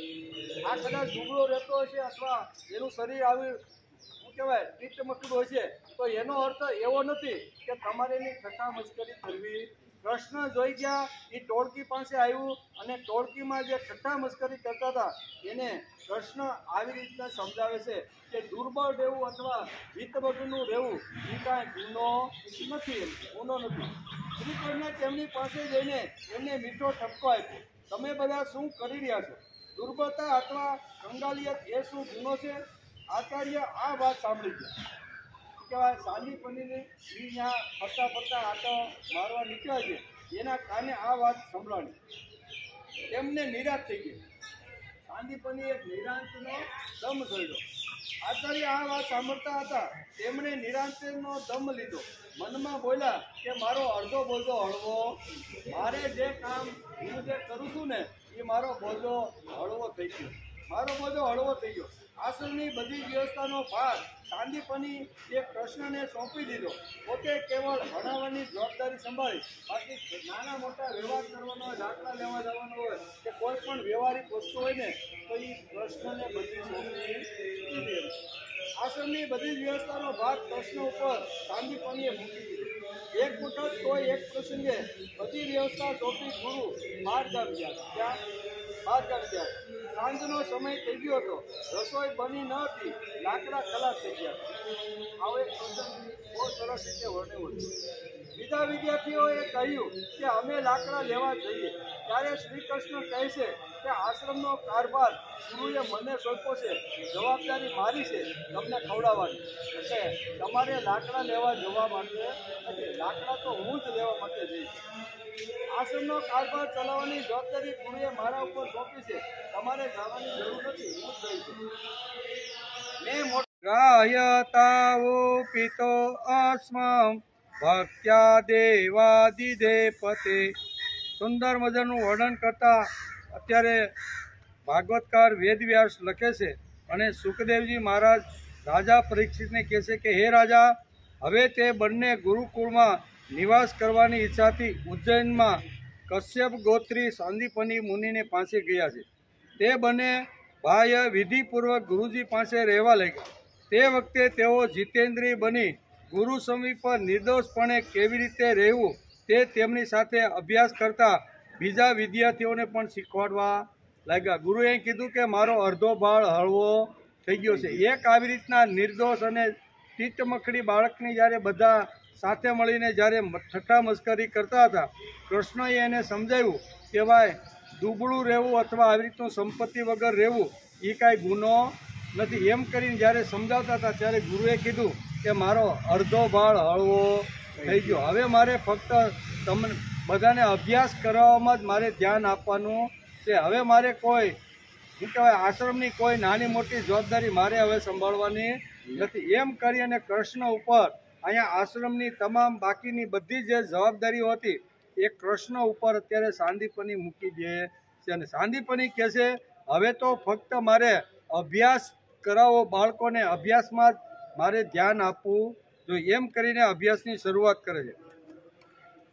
આ કદાચ દુબળો રહેતો હશે અથવા એનું શરીર આવી શું કહેવાય ટીચમકડું હશે તો એનો અર્થ એવો નથી કે તમારે એની ઠઠ્ઠા મસ્કરી કરવી. કૃષ્ણ જોઈ ગયા, એ ટોળકી પાસે આવ્યું અને ટોળકીમાં જે ઠઠ્ઠા મસ્કરી કરતા હતા એને કૃષ્ણ આવી રીતના સમજાવે છે કે દુર્બળ રહેવું અથવા વિતવગનું રહેવું એ કાંઈ ગુનો નથી. શ્રી કૃષ્ણે તેમની પાસે જઈને એમને મીઠો ઠપકો આપ્યો. તમે બધા શું કરી રહ્યા છો? દુર્બળતા અથવા કંગાલિયત એ શું ગુનો છે? આચાર્ય આ વાત સાંભળી ગયા. કહેવાય સાંદીપનીની ત્યાં ફરતા આટો મારવા નીકળ્યા છે એના કાને આ વાત સંભળાણી. એમને નિરાશ થઈ ગઈ. સાંદીપની એક નિરાંતનો દમ થયો. આચાર્ય આ વાત સાંભળતા હતા. તેમણે નિરાંતનો દમ લીધો. મનમાં બોલ્યા કે મારો અડધો બોજો હળવો, મારે જે કામ હું જે કરું છું ને એ મારો બોજો હળવો થઈ ગયો. આશ્રમની બધી વ્યવસ્થાનો ભાર સાંદીપની એ કૃષ્ણને સોંપી દીધો. પોતે કેવળ ભણાવવાની જવાબદારી સંભાળી. બાકી નાના મોટા વ્યવહાર કરવાનો હોય, દાખલા લેવા જવાનો હોય કે કોઈ પણ વ્યવહારિક વસ્તુ હોય ને તો એ કૃષ્ણને બધી સોંપી દીધી. આશ્રમની બધી જ વ્યવસ્થાનો ભાગ કૃષ્ણ ઉપર સાંદીપનીએ મૂકી દીધો. એક વખત કોઈ એક પ્રસંગે બધી વ્યવસ્થા સોંપી ગુરુ બહાર ગામ ગયા. સાંજનો સમય થઈ ગયો હતો. રસોઈ બની ન હતી, લાકડા ખલાસ થઈ ગયા. આવો એક પ્રસંગ બહુ સરસ રીતે વર્ણવ્યો છે. બીજા વિદ્યાર્થીઓએ કહ્યું કે અમે લાકડા લેવા જઈએ. ત્યારે શ્રી કૃષ્ણ કહે છે કે આશ્રમનો કારભાર ગુરુએ મને સોંપ્યો છે, જવાબદારી મારી છે તમને ખવડાવવાની. એટલે તમારે લાકડા લેવા જવા માટે નથી, લાકડા તો હું જ લેવા માટે જઈશ. આશ્રમનો કારભાર ચલાવવાની જવાબદારી ગુરુએ મારા ઉપર સોંપી છે, તમારે જવાની જરૂર નથી, હું જ જઈશ. ગાયતાઓ પિતો અસ્મમ ભક્ત્યા દેવાદિદે પતે. સુંદર મજાનું વર્ણન કરતા અત્યારે ભાગવતકાર વેદવ્યાસ લખે છે અને સુખદેવજી મહારાજ રાજા પરીક્ષિતને કહે છે કે હે રાજા, હવે તે બંને ગુરુકુળમાં નિવાસ કરવાની ઈચ્છાથી ઉજ્જૈનમાં કશ્યપ ગોત્રી સાંદીપની મુનિને પાસે ગયા છે. તે બંને ભાઈ વિધિપૂર્વક ગુરુજી પાસે રહેવા લાગ્યા. તે વખતે તેઓ જીતેન્દ્રિય બની ગુરુ સમીપ નિર્દોષપણે કેવી રીતે રહેવું તે તેમની સાથે અભ્યાસ કરતા બીજા વિદ્યાર્થીઓને પણ શીખવાડવા લાગ્યા. ગુરુએ કીધું કે મારો અડધો ભાળ હળવો થઈ ગયો છે. એક આવી રીતના નિર્દોષ અને ટીચમકડી બાળકની જ્યારે બધા સાથે મળીને જ્યારે ઠઠ્ઠા મસ્કરી કરતા હતા, કૃષ્ણએ એને સમજાવ્યું કે ભાઈ દુબળું રહેવું અથવા આવી રીતનું સંપત્તિ વગર રહેવું એ કાંઈ ગુનો નથી. એમ કરીને જ્યારે સમજાવતા હતા ત્યારે ગુરુએ કીધું કે મારો અડધો ભાળ હળવો થઈ ગયો. હવે મારે ફક્ત તમને બધાને અભ્યાસ કરવામાં જ મારે ધ્યાન આપવાનું છે. હવે મારે કોઈ શું કહેવાય આશ્રમની કોઈ નાની મોટી જવાબદારી મારે હવે સંભાળવાની નથી. એમ કરી અને કૃષ્ણ ઉપર અહીંયા આશ્રમની તમામ બાકીની બધી જે જવાબદારીઓ હતી એ કૃષ્ણ ઉપર અત્યારે સાંદીપની મૂકી દે છે. અને સાંદીપની કહે છે હવે તો ફક્ત મારે અભ્યાસ કરાવો, બાળકોને અભ્યાસમાં જ મારે ધ્યાન આપવું જોઈએ, એમ કરીને અભ્યાસની શરૂઆત કરે છે.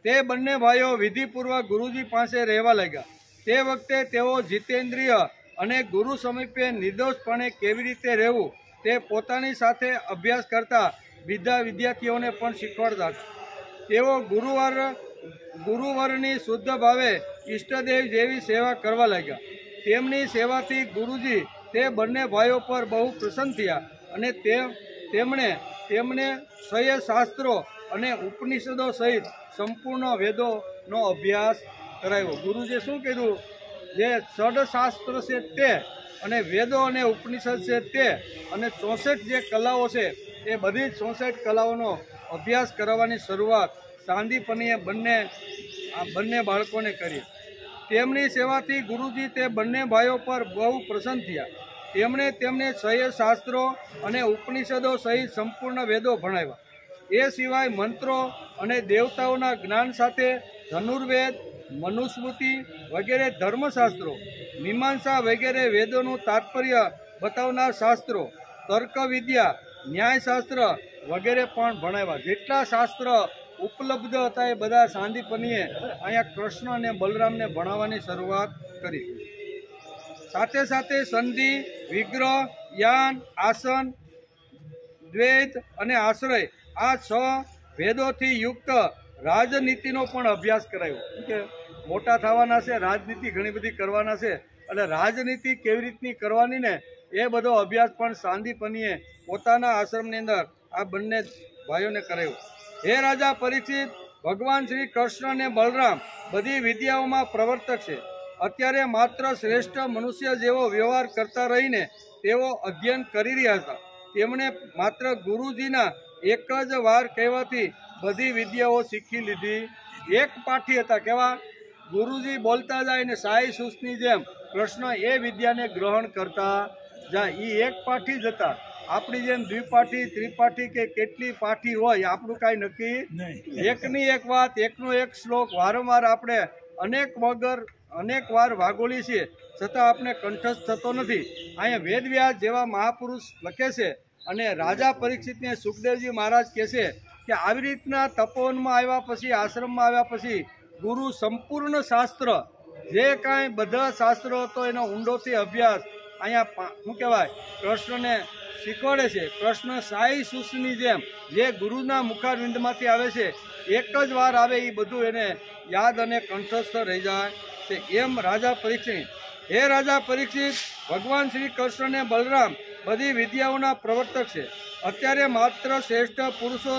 તે બંને ભાઈઓ વિધિપૂર્વક ગુરુજી પાસે રહેવા લાગ્યા. તે વખતે તેઓ જીતેન્દ્રિય અને ગુરુ સમીપે નિર્દોષપણે કેવી રીતે રહેવું તે પોતાની સાથે અભ્યાસ કરતા બીજા વિદ્યાર્થીઓને પણ શીખવાડતા હતા. તેઓ ગુરુવરની શુદ્ધ ભાવે ઈષ્ટદેવ જેવી સેવા કરવા લાગ્યા. તેમની સેવાથી ગુરુજી તે બંને ભાઈઓ પર બહુ પ્રસન્ન થયા અને તેમણે સહ્ય શાસ્ત્રો અને ઉપનિષદો સહિત સંપૂર્ણ વેદોનો અભ્યાસ કરાવ્યો. ગુરુજીએ શું કીધું? જે ષડશાસ્ત્ર છે તે અને વેદો અને ઉપનિષદ છે તે અને 64 જે કલાઓ છે એ બધી જ 64 કલાઓનો અભ્યાસ કરાવવાની શરૂઆત સાંદીપનીએ બંને બાળકોને કરી. તેમની સેવાથી ગુરુજી તે બંને ભાઈઓ પર બહુ પ્રસન્ન થયા. તેમણે તેમને સહ્ય શાસ્ત્રો અને ઉપનિષદો સહિત સંપૂર્ણ વેદો ભણાવ્યા. એ સિવાય મંત્રો અને દેવતાઓના જ્ઞાન સાથે ધનુર્વેદ, મનુસ્મૃતિ વગેરે ધર્મશાસ્ત્રો, મીમાંસા વગેરે વેદોનું તાત્પર્ય બતાવનાર શાસ્ત્રો, તર્ક વિદ્યા, ન્યાયશાસ્ત્ર વગેરે પણ ભણાવ્યા. જેટલા શાસ્ત્ર ઉપલબ્ધ હતા એ બધા સાંદીપનીએ અહીંયા કૃષ્ણ અને બલરામને ભણાવવાની શરૂઆત કરી. સાથે સાથે સંધિ, વિગ્રહ, યાન, આસન, દ્વૈત અને આશ્રય આ 6 વેદોથી યુક્ત રાજનીતિનો પણ અભ્યાસ કરાયો. કે મોટા થવાના છે, રાજનીતિ ઘણી બધી કરવાના છે, એટલે રાજનીતિ કેવી રીતની કરવાની ને એ બધો અભ્યાસ પણ સાંદીપનીએ પોતાના આશ્રમની અંદર આ બંને ભાઈઓને કરાયો. હે રાજા પરીક્ષિત, ભગવાન શ્રી કૃષ્ણ અને બલરામ બધી વિદ્યાઓમાં પ્રવર્તક છે. અત્યારે માત્ર શ્રેષ્ઠ મનુષ્ય જેવો વ્યવહાર કરતા રહીને તેઓ અધ્યયન કરી રહ્યા હતા. તેમણે માત્ર ગુરુજીના એક જ વાર કહેવાથી બધી વિદ્યાઓ શીખી લીધી. એક પાઠી હતા. કેવા? ગુરુજી બોલતા જાય ને સાઈ સૂસની જેમ કૃષ્ણ એ વિદ્યાને ગ્રહણ કરતા જાય. એ એક પાઠી જ હતા. આપણી જેમ દ્વિપાઠી, ત્રિપાઠી કે કેટલી પાઠી હોય આપણું કાંઈ નક્કી નહીં. એકની એક વાત, એકનો એક શ્લોક વારંવાર આપણે અનેક વાર વાગોળી છીએ, છતાં આપણે કંઠસ્થ થતો નથી. અહીંયા વેદવ્યાસ જેવા મહાપુરુષ લખે છે અને રાજા પરીક્ષિતને સુખદેવજી મહારાજ કહે છે કે આવી રીતના તપોવનમાં આવ્યા પછી, આશ્રમમાં આવ્યા પછી ગુરુ સંપૂર્ણ શાસ્ત્ર જે કાંઈ બધા શાસ્ત્રો હતો એનો ઊંડોથી અભ્યાસ અહીંયા શું કહેવાય કૃષ્ણને શીખવાડે છે. કૃષ્ણ સાઈ સુસની જેમ જે ગુરુના મુખારવિંદમાંથી આવે છે, એક જ વાર આવે એ બધું એને યાદ અને કંઠસ્થ રહી જાય છે. એમ રાજા પરીક્ષિત, હે રાજા પરીક્ષિત, ભગવાન શ્રી કૃષ્ણ અને બલરામ બધી વિદ્યાઓના પ્રવર્તક છે. અત્યારે માત્ર શ્રેષ્ઠ પુરુષો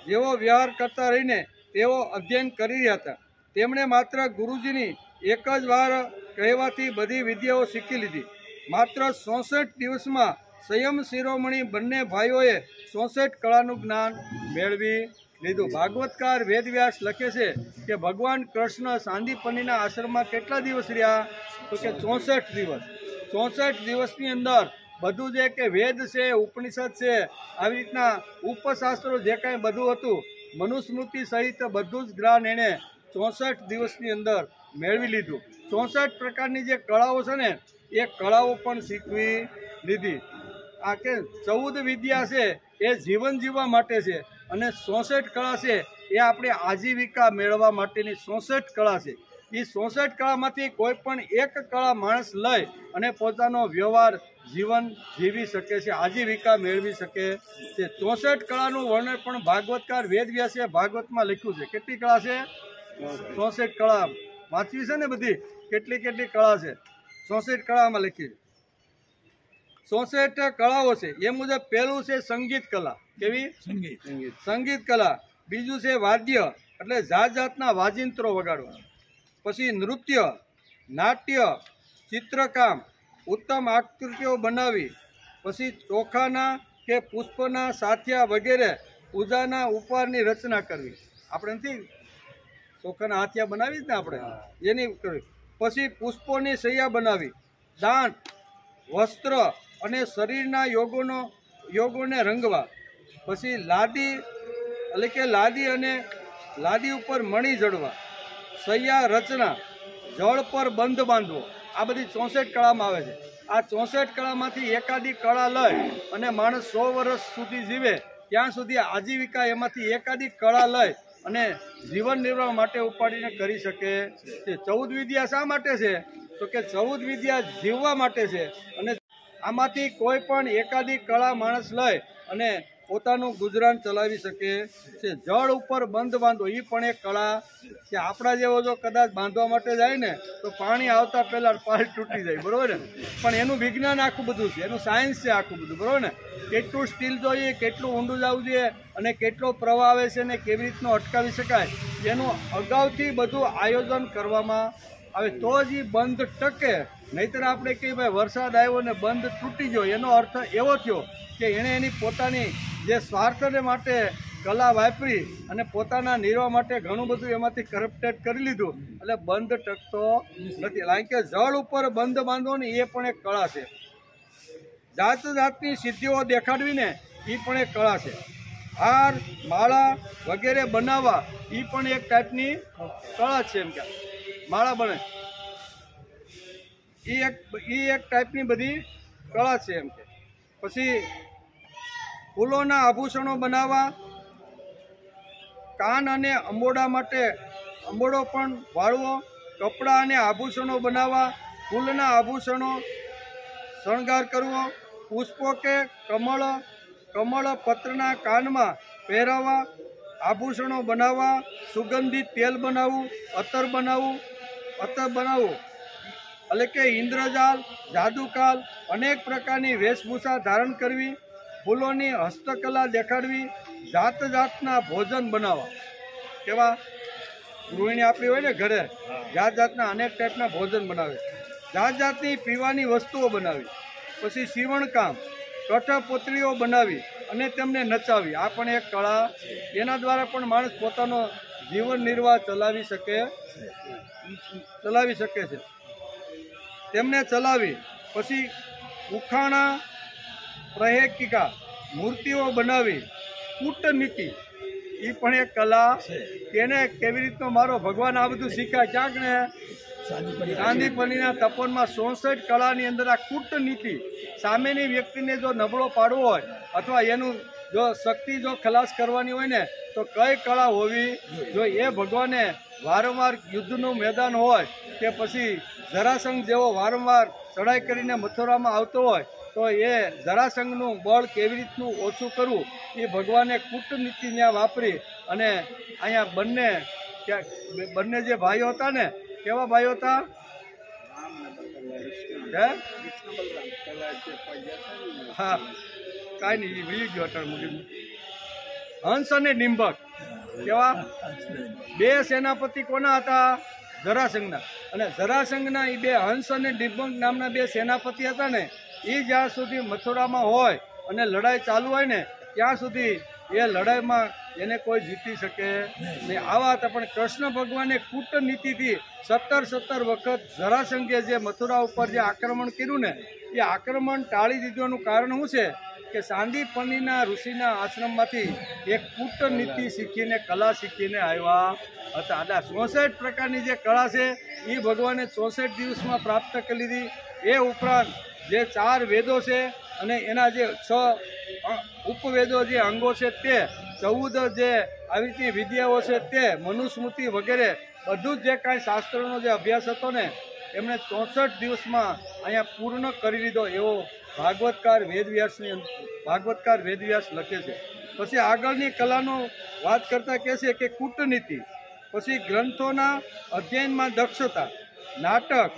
જેવો વ્યવહાર કરતા રહીને તેઓ અધ્યયન કરી રહ્યા હતા. તેમણે માત્ર ગુરુજીની એક જ વાર કહેવાથી બધી વિદ્યાઓ શીખી લીધી. માત્ર 64 દિવસમાં સંયમ શિરોમણી બંને ભાઈઓએ 64 કળાનું જ્ઞાન મેળવી લીધું. ભાગવતકાર વેદવ્યાસ લખે છે કે ભગવાન કૃષ્ણ સાંદીપનીના આશ્રમમાં કેટલા દિવસ રહ્યા? તો કે 64 દિવસ. 64 દિવસની અંદર બધું જે કે વેદ છે, ઉપનિષદ છે, આવી રીતના ઉપશાસ્ત્રો જે કાંઈ બધું હતું, મનુસ્મૃતિ સહિત બધું જ જ્ઞાન એણે 64 દિવસની અંદર મેળવી લીધું. 64 પ્રકારની જે કળાઓ છે ને એ કળાઓ પણ શીખવી લીધી. આ કે 14 વિદ્યા છે એ જીવન જીવવા માટે છે અને 64 કળા છે એ આપણે આજીવિકા મેળવવા માટેની 64 કળા છે. એ 64 કળામાંથી કોઈ પણ એક કળા માણસ લઈ અને પોતાનો વ્યવહાર જીવન જીવી શકે છે, આજીવિકા મેળવી શકે છે. 64 કળાનું વર્ણન પણ ભાગવતકાર વેદવ્યાસે ભાગવતમાં લખ્યું છે. કેટલી કળા છે? 64 કળા વાંચવી છે ને બધી, કેટલી કળા છે 64 કળામાં લખી છે. 64 કળાઓ છે એ મુજબ પહેલું છે સંગીત કલા. કેવી? સંગીત કલા. બીજું છે વાદ્ય, એટલે જાતના વાજિંત્રો વગાડવા. પછી નૃત્ય, નાટ્ય, ચિત્રકામ, ઉત્તમ આકૃતિઓ બનાવી. પછી ચોખાના કે પુષ્પના સાથિયા વગેરે પૂજાના ઉપહારની રચના કરવી. આપણે નથી ચોખાના હાથિયા બનાવી જ ને આપણે, એની કરવી. પછી પુષ્પોની સૈયા બનાવી. દાંત, વસ્ત્ર અને શરીરના યોગોને રંગવા. પછી લાદી એટલે કે લાદી ઉપર મણી જડવા. સૈયા રચના, જળ પર બંધ બાંધવો. આ બધી 64 કળામાં આવે છે. આ 64 કળામાંથી એકાદી કળા લઈ અને માણસ 100 વર્ષ સુધી જીવે ત્યાં સુધી આજીવિકા એમાંથી એકાદી કળા લઈ અને જીવન નિર્વાહ માટે ઉપાડીને કરી શકે છે. 14 વિદ્યા શા માટે છે? તો કે 14 વિદ્યા જીવવા માટે છે. અને આમાંથી કોઈ પણ એકાદી કળા માણસ લઈ અને પોતાનું ગુજરાન ચલાવી શકે છે. જળ ઉપર બંધ બાંધો એ પણ એક કળા છે. આપણા જેવો જો કદાચ બાંધવા માટે જાય ને તો પાણી આવતા પહેલાં પાલ તૂટી જાય, બરાબર ને? પણ એનું વિજ્ઞાન આખું બધું છે, એનું સાયન્સ છે આખું બધું, બરાબર ને? કેટલું સ્ટીલ જોઈએ, કેટલું ઊંડું જવું જોઈએ અને કેટલો પ્રવાહ આવે છે ને કેવી રીતનું અટકાવી શકાય એનું અગાઉથી બધું આયોજન કરવામાં આવે તો જ એ બંધ ટકે. નહીંતર આપણે કહીએ ભાઈ વરસાદ આવ્યો ને બંધ તૂટી ગયો, એનો અર્થ એવો થયો કે એણે એની પોતાની જે સ્વાર્થને માટે કલા વાપરી અને પોતાના નિર્વાહ માટે ઘણું બધું એમાંથી કરપ્ટેડ કરી લીધું એટલે બંધ ટકતો નથી. કારણ કે જળ ઉપર બંધ બાંધવો ને એ પણ એક કળા છે. જાત જાતની સિદ્ધિઓ દેખાડવીને એ પણ એક કળા છે. હાર માળા વગેરે બનાવવા એ પણ એક ટાઈપની કળા છે. એમ કે માળા બને એ એક ટાઈપની બધી કળા છે. એમ કે પછી ફૂલોના આભૂષણો બનાવવા, કાન અને અંબોડા માટે અંબોડો પણ વાળવો, કપડાં અને આભૂષણો બનાવવા, ફૂલના આભૂષણો શણગાર કરવો, પુષ્પો કે કમળ પત્રના કાનમાં પહેરાવવા, આભૂષણો બનાવવા, સુગંધિત તેલ બનાવવું, અત્તર બનાવવું એટલે કે ઇન્દ્રજાલ, જાદુકાલ, અનેક પ્રકારની વેશભૂષા ધારણ કરવી, ફૂલોની હસ્તકલા દેખાડવી, જાત જાતના ભોજન બનાવવા. કેવા ગૃહિણી આપણી હોય ને ઘરે, જાત જાતના અનેક ટાઈપના ભોજન બનાવે, જાત જાતની પીવાની વસ્તુઓ બનાવી, પછી સીવણકામ, કઠપોતળીઓ બનાવી અને તેમને નચાવી, આ પણ એક કળા. એના દ્વારા પણ માણસ પોતાનો જીવન નિર્વાહ ચલાવી શકે છે. તેમને ચલાવી પછી ઉખાણા, પ્રહેકિકા, મૂર્તિઓ બનાવી, કૂટનીતિ એ પણ એક કલા. તેને કેવી રીતનો મારો ભગવાન આ બધું શીખ્યા ક્યાંક ને સાંદીપનીના તપોનમાં 64 કળાની અંદર આ કૂટનીતિ, સામેની વ્યક્તિને જો નબળો પાડવો હોય અથવા એનું જો શક્તિ જો ખલાસ કરવાની હોય ને તો કઈ કળા હોવી જોઈએ. એ ભગવાને વારંવાર યુદ્ધનું મેદાન હોય કે પછી જરાસંઘ જેવો વારંવાર ચડાઈ કરીને મથુરામાં આવતો હોય તો એ જરાસંઘનું બળ કેવી રીતનું ઓછું કરવું એ ભગવાને કૂટનીતિ ત્યાં વાપરી. અને અહીંયા બંને જે ભાઈઓ હતા ને, કેવા ભાઈઓ હતા? હા, કાંઈ નહીં, ભૂલી ગયો અટલ. હંસ અને ડિંબક કેવા બે સેનાપતિ કોના હતા? જરાસંઘના. અને જરાસંઘના એ બે હંસ અને ડિંબક નામના બે સેનાપતિ હતા ને, એ જ્યાં સુધી મથુરામાં હોય અને લડાઈ ચાલુ હોય ને ત્યાં સુધી એ લડાઈમાં એને કોઈ જીતી શકે નહીં. આવા હતા. પણ કૃષ્ણ ભગવાને કૂટનીતિથી 17 વખત જરાસંઘે જે મથુરા ઉપર જે આક્રમણ કર્યું ને એ આક્રમણ ટાળી દીધું. કારણ શું છે કે સાંદીપનીના ઋષિના આશ્રમમાંથી એક કૂટનીતિ શીખીને કલા શીખીને આવ્યા હતા. આ 64 પ્રકારની જે કળા છે એ ભગવાને 64 દિવસમાં પ્રાપ્ત કરી લીધી. એ ઉપરાંત જે 4 વેદો છે અને એના જે 6 ઉપવેદો જે અંગો છે તે 14 જે આવી રીતની વિદ્યાઓ છે તે મનુસ્મૃતિ વગેરે બધું જ જે કાંઈ શાસ્ત્રોનો જે અભ્યાસ હતો ને એમણે 64 દિવસમાં અહીંયા પૂર્ણ કરી લીધો એવો ભાગવતકાર વેદવ્યાસ લખે છે. પછી આગળની કલાનો વાત કરતા કહે છે કે કૂટનીતિ, પછી ગ્રંથોના અધ્યયનમાં દક્ષતા, નાટક,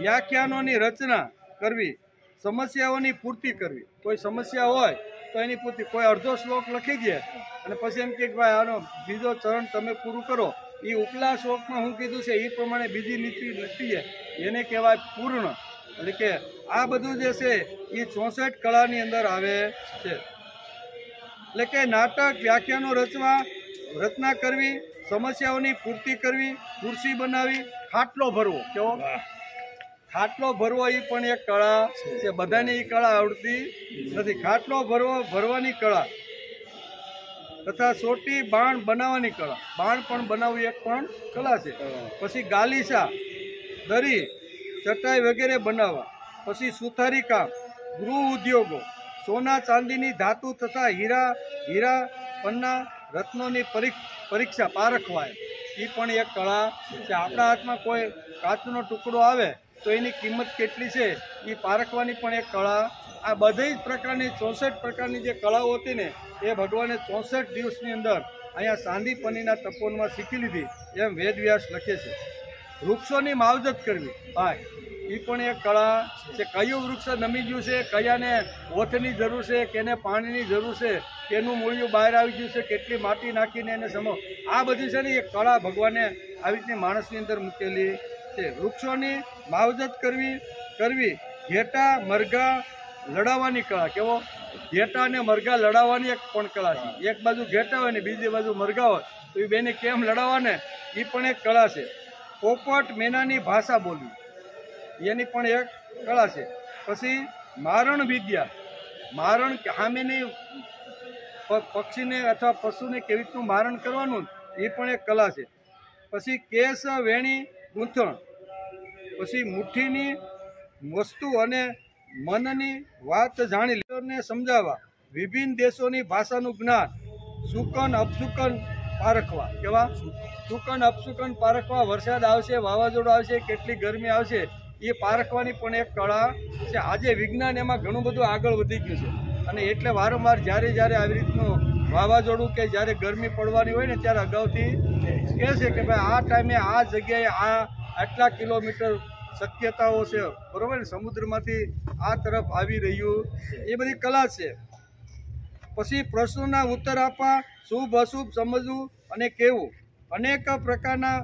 વ્યાખ્યાનોની રચના કરવી, સમસ્યાઓની પૂર્તિ કરવી. કોઈ સમસ્યા હોય તો એની પૂર્તિ, કોઈ અડધો શ્લોક લખી દે અને પછી એમ કે ભાઈ આનો બીજો ચરણ તમે પૂરું કરો, એ ઉપલા શ્લોકમાં હું કીધું છે એ પ્રમાણે બીજી નીતિ લખી છે એને કહેવાય પૂર્ણ. એટલે કે આ બધું જે છે એ 64 કળાની અંદર આવે છે. એટલે કે નાટક, વ્યાખ્યાનો રચના કરવી, સમસ્યાઓની પૂર્તિ કરવી, ખુરશી બનાવી, ખાટલો ભરવો. કેવો ખાટલો ભરવો એ પણ એક કળા છે. બધાને એ કળા આવડતી નથી. ખાટલો ભરવાની કળા તથા સોટી બાણ બનાવવાની કળા, બાણ પણ બનાવવી એક પણ કળા છે. પછી ગાલીસા, દરી, ચટાઈ વગેરે બનાવવા, પછી સુથારી કામ, ગૃહ ઉદ્યોગો, સોના ચાંદીની ધાતુ તથા હીરા પન્ના રત્નોની પરીક્ષા પારખવા, એ પણ એક કળા છે. આપણા હાથમાં કોઈ કાચનો ટુકડો આવે તો એની કિંમત કેટલી છે એ પારખવાની પણ એક કળા. આ બધી જ પ્રકારની 64 પ્રકારની જે કળાઓ હતી ને એ ભગવાને 64 દિવસની અંદર અહીંયા સાંદીપનીના તપોવનમાં શીખી લીધી એમ વેદવ્યાસ લખે છે. વૃક્ષોની માવજત કરવી ભાઈ એ પણ એક કળા છે. કયું વૃક્ષ નમી ગયું છે, કયાને ઓથની જરૂર છે, કેને પાણીની જરૂર છે, કેનું મૂળિયું બહાર આવી ગયું છે, કેટલી માટી નાખીને એને સમો, આ બધી છે ને એક કળા ભગવાને આવી રીતની માણસની અંદર મૂકેલી છે. વૃક્ષોની માવજત કરવી ઘેટા મરઘા લડાવવાની કળા. કેવો ઘેટા અને મરઘા લડાવવાની એક પણ કળા છે. એક બાજુ ઘેટા હોય ને બીજી બાજુ મરઘા હોય તો એ બેને કેમ લડાવવાને એ પણ એક કળા છે. પોપટ મેનાની ભાષા બોલવી એની પણ એક કળા છે. પછી મારણ વિદ્યા, મારણ સામેની પક્ષીને અથવા પશુને કેવી રીતનું મારણ કરવાનું એ પણ એક કળા છે. પછી કેસ વેણી ગૂંથણ, પછી મુઠ્ઠીની વસ્તુ અને મનની વાત જાણી લેને સમજાવવા, વિભિન્ન દેશોની ભાષાનું જ્ઞાન, સુકન અપસુકન પારખવા. કેવા સુકન અપસુકન પારખવા, વરસાદ આવશે, વાવાઝોડું આવશે, કેટલી ગરમી આવશે એ પારખવાની પણ એક કળા છે. આજે વિજ્ઞાન એમાં ઘણું બધું આગળ વધી ગયું છે અને એટલે વારંવાર જ્યારે આવી રીતનું વાવાઝોડું કે જ્યારે ગરમી પડવાની હોય ને ત્યારે અગાઉથી કહે છે કે ભાઈ આ ટાઈમે આ જગ્યાએ આટલા કિલોમીટર શક્યતાઓ છે, બરાબર ને, સમુદ્રમાંથી આ તરફ આવી રહ્યું, એ બધી કલા છે. પછી પ્રશ્નોના ઉત્તર આપવા, શુભ અશુભ સમજવું અને કહેવું, અનેક પ્રકારના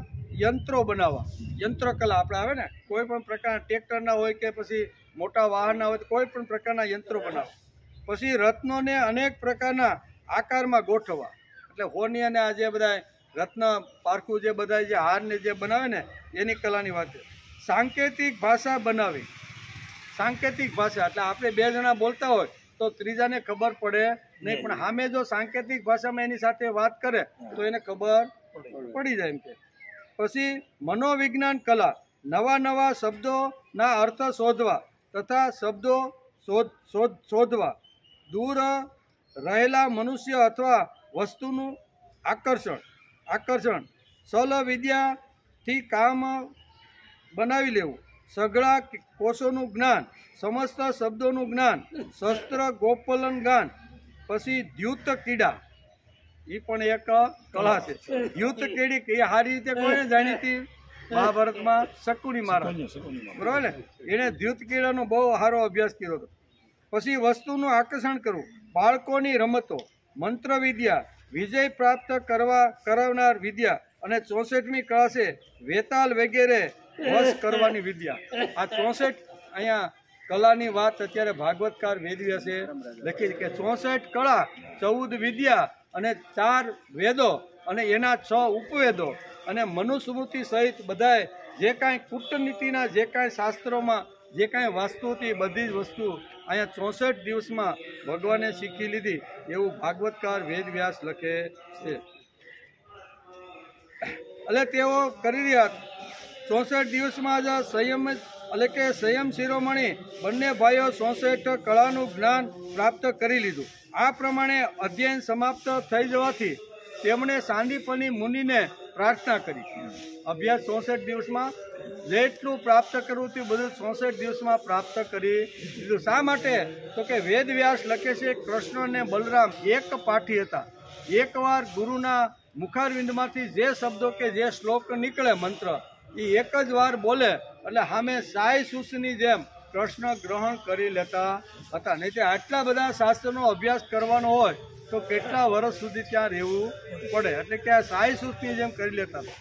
યંત્રો બનાવવા, યંત્રકલા આપણે આવે ને, કોઈ પણ પ્રકારના ટ્રેક્ટરના હોય કે પછી મોટા વાહનના હોય તો કોઈ પણ પ્રકારના યંત્રો બનાવવા. પછી રત્નોને અનેક પ્રકારના આકારમાં ગોઠવવા, એટલે હોની અને આ જે બધા રત્ન પારખું જે બધા જે હારને જે બનાવે ને એની કલાની વાત છે. સાંકેતિક ભાષા બનાવી, સાંકેતિક ભાષા એટલે આપણે બે જણા બોલતા હોય તો ત્રીજાને ખબર પડે નહીં, પણ સામે જો સાંકેતિક ભાષામાં એની સાથે વાત કરે તો એને ખબર પડી જાય એમ કે. પછી મનોવિજ્ઞાન કલા, નવા શબ્દોના અર્થ શોધવા તથા શબ્દો શોધવા, દૂર રહેલા મનુષ્ય અથવા વસ્તુનું આકર્ષણ, સલ વિદ્યાથી કામ બનાવી લેવું, સઘળા કોષોનું જ્ઞાન, સમસ્ત શબ્દોનું જ્ઞાન, શસ્ત્ર ગોપલન જ્ઞાન. પછી દ્યુત ક્રીડા એ પણ એક કળા છે. દ્યુત ક્રીડી એ સારી રીતે કોઈને જાણી હતી મહાભારતમાં શકુની મહારાજ, બરાબર ને, એને દ્યુત ક્રીડાનો બહુ સારો અભ્યાસ કર્યો હતો. પછી વસ્તુનું આકર્ષણ કરવું, બાળકોની રમતો, મંત્ર વિદ્યા, વિજય પ્રાપ્ત કરાવનાર વિદ્યા અને 64મી કળા છે વેતાલ વગેરે વશ કરવાની વિદ્યા. આ 64 અહીંયા કલાની વાત અત્યારે ભાગવતકાર વેદવ્યાસે લખી છે કે 64 કળા, 14 વિદ્યા અને 4 વેદો અને એના 6 ઉપવેદો અને મનુસ્મૃતિ સહિત બધાએ જે કાંઈ કૂટનીતિના જે કાંઈ શાસ્ત્રોમાં જે કાંઈ વસ્તુ હતી બધી જ વસ્તુ અહીંયા 64 દિવસમાં ભગવાને શીખી લીધી એવું ભાગવતકાર વેદવ્યાસ લખે છે. એટલે તેઓ કરી રહ્યા 64 દિવસમાં જ સંયમ એટલે કે સંયમ શિરોમણી બંને ભાઈઓ 64 કળાનું જ્ઞાન પ્રાપ્ત કરી લીધું. આ પ્રમાણે અધ્યયન સમાપ્ત થઈ જવાથી તેમણે સાંદીપની મુનિને પ્રાર્થના કરી. અભ્યાસ 64 દિવસમાં જેટલું પ્રાપ્ત કરવું હતું બધું 64 દિવસમાં પ્રાપ્ત કરી લીધું. શા માટે? તો કે વેદવ્યાસ લખે છે કૃષ્ણ અને બલરામ એક પાઠી હતા. એકવાર ગુરુના મુખારવિંદમાંથી જે શબ્દો કે જે શ્લોક નીકળે મંત્ર એ એક જ વાર બોલે એટલે સામે સાઈ સુસની જેમ કૃષ્ણ ગ્રહણ કરી લેતા હતા. નહીં તો આટલા બધા શાસ્ત્રનો અભ્યાસ કરવાનો હોય તો કેટલા વર્ષ સુધી ત્યાં રહેવું પડે, એટલે કે આ સાઈ સુસની જેમ કરી લેતા હતા.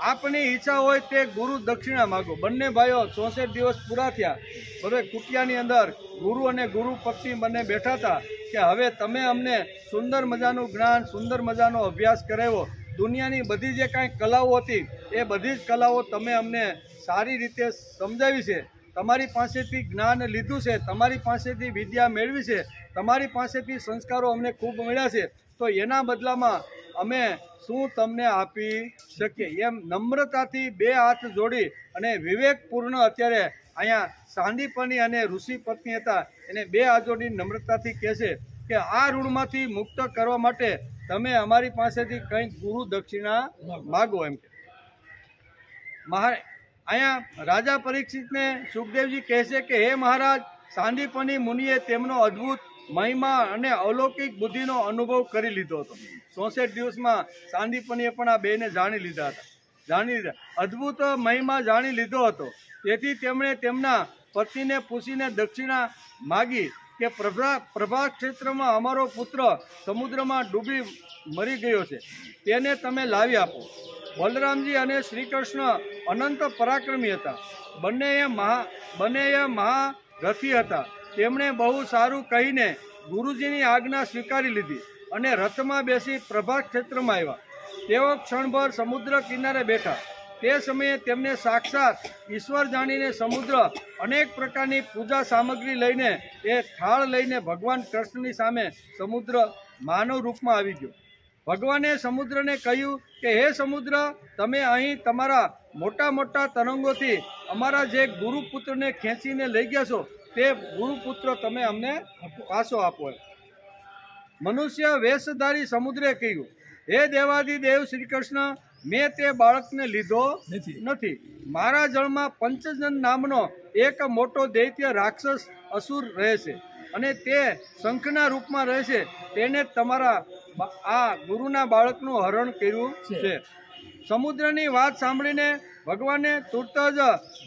આપની ઈચ્છા હોય તે ગુરુ દક્ષિણા માગો. બંને ભાઈઓ 64 દિવસ પૂરા થયા, હવે કુટિયાની અંદર ગુરુ અને ગુરુ પક્ષી બંને બેઠા હતા કે હવે તમે અમને સુંદર મજાનું જ્ઞાન, સુંદર મજાનો અભ્યાસ કરાવ્યો. દુનિયાની બધી જે કાંઈ કલાઓ હતી એ બધી જ કલાઓ તમે અમને સારી રીતે સમજાવી છે. તમારી પાસેથી જ્ઞાન લીધું છે, તમારી પાસેથી વિદ્યા મેળવી છે, તમારી પાસેથી સંસ્કારો અમને ખૂબ મળ્યા છે. તો એના બદલામાં અમે શું તમને આપી શકીએ? એમ નમ્રતાથી બે હાથ જોડી અને વિવેકપૂર્ણ અત્યારે અહીંયા સાંદીપની અને ઋષિ પત્ની હતા એને બે હાથ જોડી નમ્રતાથી કહે છે કે આ ઋણમાંથી મુક્ત કરવા માટે તમે અમારી પાસેથી કંઈક ગુરુ દક્ષિણા માગો. એમ કે અહીંયા રાજા પરીક્ષિતને સુખદેવજી કહે છે કે હે મહારાજ, સાંદીપની મુનિએ તેમનો અદ્ભુત મહિમા અને અલૌકિક બુદ્ધિનો અનુભવ કરી લીધો હતો. 64 દિવસમાં સાંદીપનીએ પણ આ બેને જાણી લીધા. અદ્ભુત મહિમા જાણી લીધો હતો. તેથી તેમણે તેમના પતિને પૂછીને દક્ષિણા માગી કે પ્રભા ક્ષેત્રમાં અમારો પુત્ર સમુદ્રમાં ડૂબી મરી ગયો છે, તેને તમે લાવી આપો. બલરામજી અને શ્રી કૃષ્ણ અનંત પરાક્રમી હતા. બંનેએ મહારથી હતા. તેમણે બહુ સારું કહીને ગુરુજીની આજ્ઞા સ્વીકારી લીધી અને રથમાં બેસી પ્રભા ક્ષેત્રમાં આવ્યા. તેઓ ક્ષણભર સમુદ્ર કિનારે બેઠા. તે સમયે તેમને સાક્ષાત ઈશ્વર જાણીને સમુદ્ર અનેક પ્રકારની પૂજા સામગ્રી લઈને થાળ લઈને ભગવાન કૃષ્ણની સામે સમુદ્ર માનવ રૂપમાં આવી ગયો. ભગવાને સમુદ્રને કહ્યું કે હે સમુદ્ર, તમે અહીં તમારા મોટા મોટા તરંગોથી અમારા જે ગુરુપુત્રને ખેંચીને લઈ ગયા છો તે ગુરુપુત્ર તમે અમને પાછો આપો. મનુષ્ય વેશધારી સમુદ્રે કહ્યું, હે દેવાદિદેવ શ્રી કૃષ્ણ, મેં તે બાળકને લીધો નથી. મારા જળમાં પંચજન નામનો એક મોટો દૈત્ય રાક્ષસ અસુર રહે છે અને તે શંખના રૂપમાં રહે છે. તેને તમારા આ ગુરુના બાળકનું હરણ કર્યું છે. સમુદ્રની વાત સાંભળીને ભગવાને તુરત જ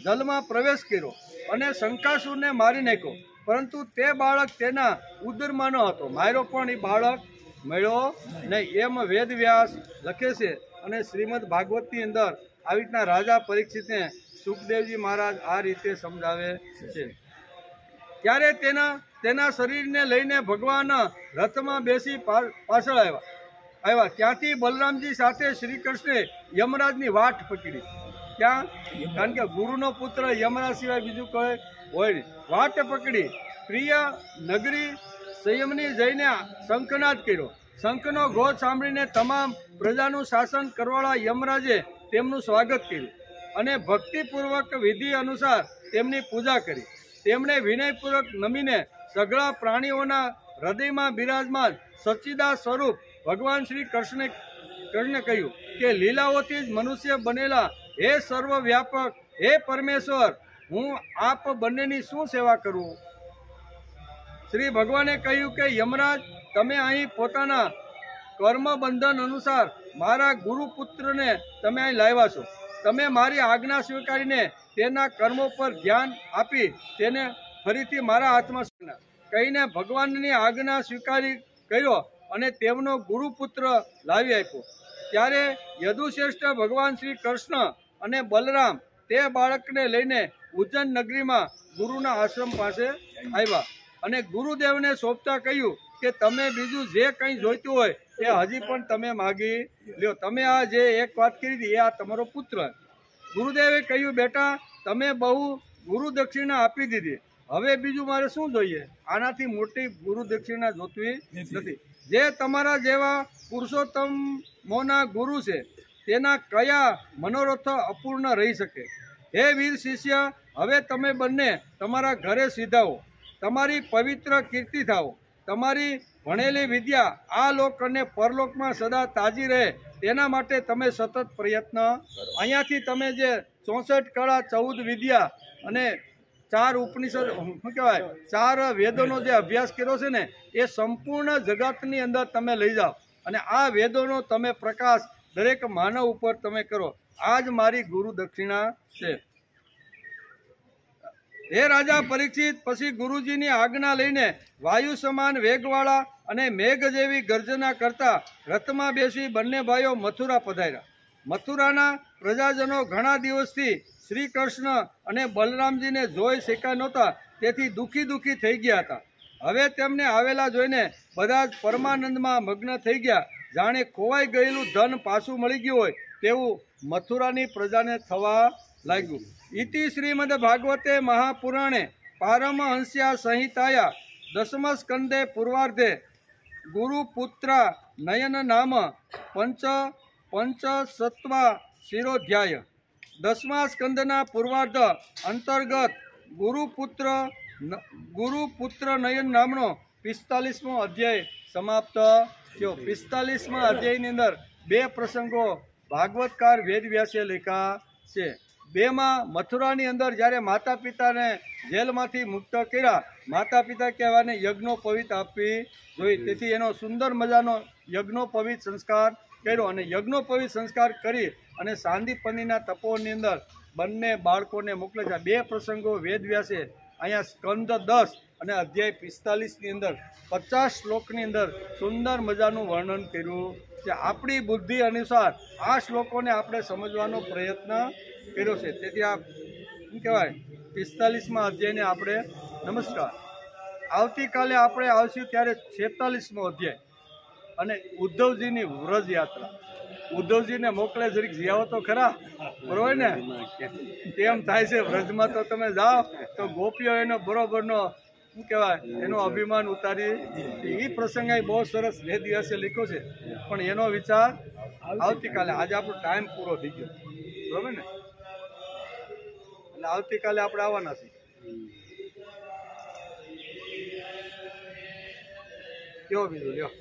જલમાં પ્રવેશ કર્યો અને શંકાસુરને મારી નાખ્યો. પરંતુ તે બાળક તેના ઉદરમાં ન હતો. માર્યો પણ એ બાળક મળ્યો નહીં. એમ વેદવ્યાસ લખે છે. અને શ્રીમદ ભાગવતની અંદર આવી રીતના રાજા પરીક્ષિતને સુખદેવજી મહારાજ આ રીતે સમજાવે છે. ત્યારે તેના શરીરને લઈને ભગવાન રથમાં બેસી પાછળ આવ્યા. ત્યાંથી બલરામજી સાથે શ્રી કૃષ્ણે યમરાજની વાટ પકડી. ક્યાં? કારણ કે ગુરુનો પુત્ર યમરાજ સિવાય બીજું કોઈ હોય નહીં. વાટ પકડી પ્રિય નગરી સંયમની જઈને શંખનાદ કર્યો. શંખનો ઘોષ સાંભળીને તમામ પ્રજાનું શાસન કરવાળા યમરાજે તેમનું સ્વાગત કર્યું અને ભક્તિપૂર્વક વિધિ અનુસાર તેમની પૂજા કરી. તેમણે વિનયપૂર્વક નમીને સઘળા પ્રાણીઓના હૃદયમાં બિરાજમાન સચ્ચિદાનંદ સ્વરૂપ ભગવાન શ્રી કૃષ્ણે કહ્યું કે લીલાઓથી જ મનુષ્ય બનેલા હે સર્વવ્યાપક, હે પરમેશ્વર, હું આપ બંનેની શું સેવા કરું? શ્રી ભગવાને કહ્યું કે યમરાજ, તમે અહીં પોતાના કર્મ બંધન અનુસાર મારા ગુરુપુત્રને તમે અહીં લાવ્યા છો. તમે મારી આજ્ઞા સ્વીકારીને તેના કર્મો પર ધ્યાન આપી તેને ફરીથી મારા હાથમાં કહીને ભગવાનની આજ્ઞા સ્વીકારી કર્યો અને તેમનો ગુરુપુત્ર લાવી આપ્યો. ત્યારે યદુશ્રેષ્ઠ ભગવાન શ્રી કૃષ્ણ અને બલરામ તે બાળકને લઈને ઉજ્જૈન નગરીમાં ગુરુના આશ્રમ પાસે આવ્યા અને ગુરુદેવને સોંપતા કહ્યું કે તમે બીજું જે કંઈ જોઈતું હોય એ હજી પણ તમે માગી લ્યો. તમે આ જે એક વાત કરી હતી એ આ તમારો પુત્ર. ગુરુદેવે કહ્યું, બેટા, તમે બહુ ગુરુ દક્ષિણા આપી દીધી, હવે બીજું મારે શું જોઈએ? આનાથી મોટી ગુરુ દક્ષિણા જોતવી નથી. જે તમારા જેવા પુરુષોત્તમોના ગુરુ છે તેના કયા મનોરથો અપૂર્ણ રહી શકે? હે વીર શિષ્ય, હવે તમે બંને તમારા ઘરે સીધાઓ. તમારી પવિત્ર કીર્તિ થાઓ. તમારી ભણેલી વિદ્યા આ લોક અને પરલોકમાં સદા તાજી રહે તેના માટે તમે સતત પ્રયત્ન. અહીંયાથી તમે જે 64 કળા 14 વિદ્યા અને 4 ઉપનિષદ શું કહેવાય 4 વેદોનો જે અભ્યાસ કર્યો છે ને એ સંપૂર્ણ જગતની અંદર તમે લઈ જાઓ અને આ વેદોનો તમે પ્રકાશ દરેક માનવ ઉપર તમે કરો. આ જ મારી ગુરુ દક્ષિણા છે. હે રાજા પરીક્ષિત, પછી ગુરુજીની આજ્ઞા લઈને વાયુ સમાન વેગવાળા અને મેઘ જેવી ગર્જના કરતા રથમાં બેસી બંને ભાઈઓ મથુરા પધાર્યા. મથુરાના પ્રજાજનો ઘણા દિવસથી શ્રી કૃષ્ણ અને બલરામજીને જોઈ શક્યા નહોતા, તેથી દુઃખી થઈ ગયા હતા. હવે તેમને આવેલા જોઈને બધા જ પરમાનંદમાં મગ્ન થઈ ગયા. જાણે ખોવાઈ ગયેલું ધન પાછું મળી ગયું હોય તેવું મથુરાની પ્રજાને થવા લાગ્યું. ઇતિ શ્રીમદ ભાગવતે મહાપુરાણે પારમહંસ્યા સંહિતાયા દશમ સ્કંદે પૂર્વાર્ધે ગુરુપુત્રા નયન નામ પંચસત્વા શિરોધ્યાય 10મા સ્કંદના પૂર્વાર્ધ અંતર્ગત ગુરુપુત્ર નયન નામનો 45મો અધ્યાય સમાપ્ત થયો। 45મા અધ્યાયની અંદર 2 પ્રસંગો ભાગવતકાર વેદવ્યાસે લખ્યા છે। 2માં મથુરાની અંદર જ્યારે માતા પિતાને જેલમાંથી મુક્ત કર્યા, માતા પિતા કહેવાને યજ્ઞોપવિત આપવી જોઈએ, તેથી એનો સુંદર મજાનો યજ્ઞોપવિત સંસ્કાર કર્યો અને યજ્ઞોપવિત સંસ્કાર કરી અને સાંદીપનીના તપોની અંદર બંને બાળકોને મોકલે છે। 2 પ્રસંગો વેદવ્યાસે અહીંયા સ્કંદ 10 અને અધ્યાય 45ની અંદર 50 શ્લોકની અંદર સુંદર મજાનું વર્ણન કર્યું છે। આપણી બુદ્ધિ અનુસાર આ શ્લોકોને આપણે સમજવાનો પ્રયત્ન કર્યો છે। તેથી આ શું કહેવાય 45મા અધ્યાયને આપણે નમસ્કાર। આવતીકાલે આપણે આવશું ત્યારે 46મો અધ્યાય અને ઉદ્ધવજીની વ્રજ યાત્રા। ઉદ્ધવજીને મોકલે જરીક જીયાવો તો ખરા, બરોબર ને? કેમ થાય છે વ્રજમાં તો તમે જાઓ તો ગોપીઓ એનો બરોબરનો શું કહેવાય એનું અભિમાન ઉતારી, એ પ્રસંગ બહુ સરસ બે દિવસે લખ્યો છે, પણ એનો વિચાર આવતીકાલે, આજે આપણો ટાઈમ પૂરો થઈ ગયો, બરોબર ને? એટલે આવતીકાલે આપણે આવવાના છીએ। કેવો બીજું લ્યો।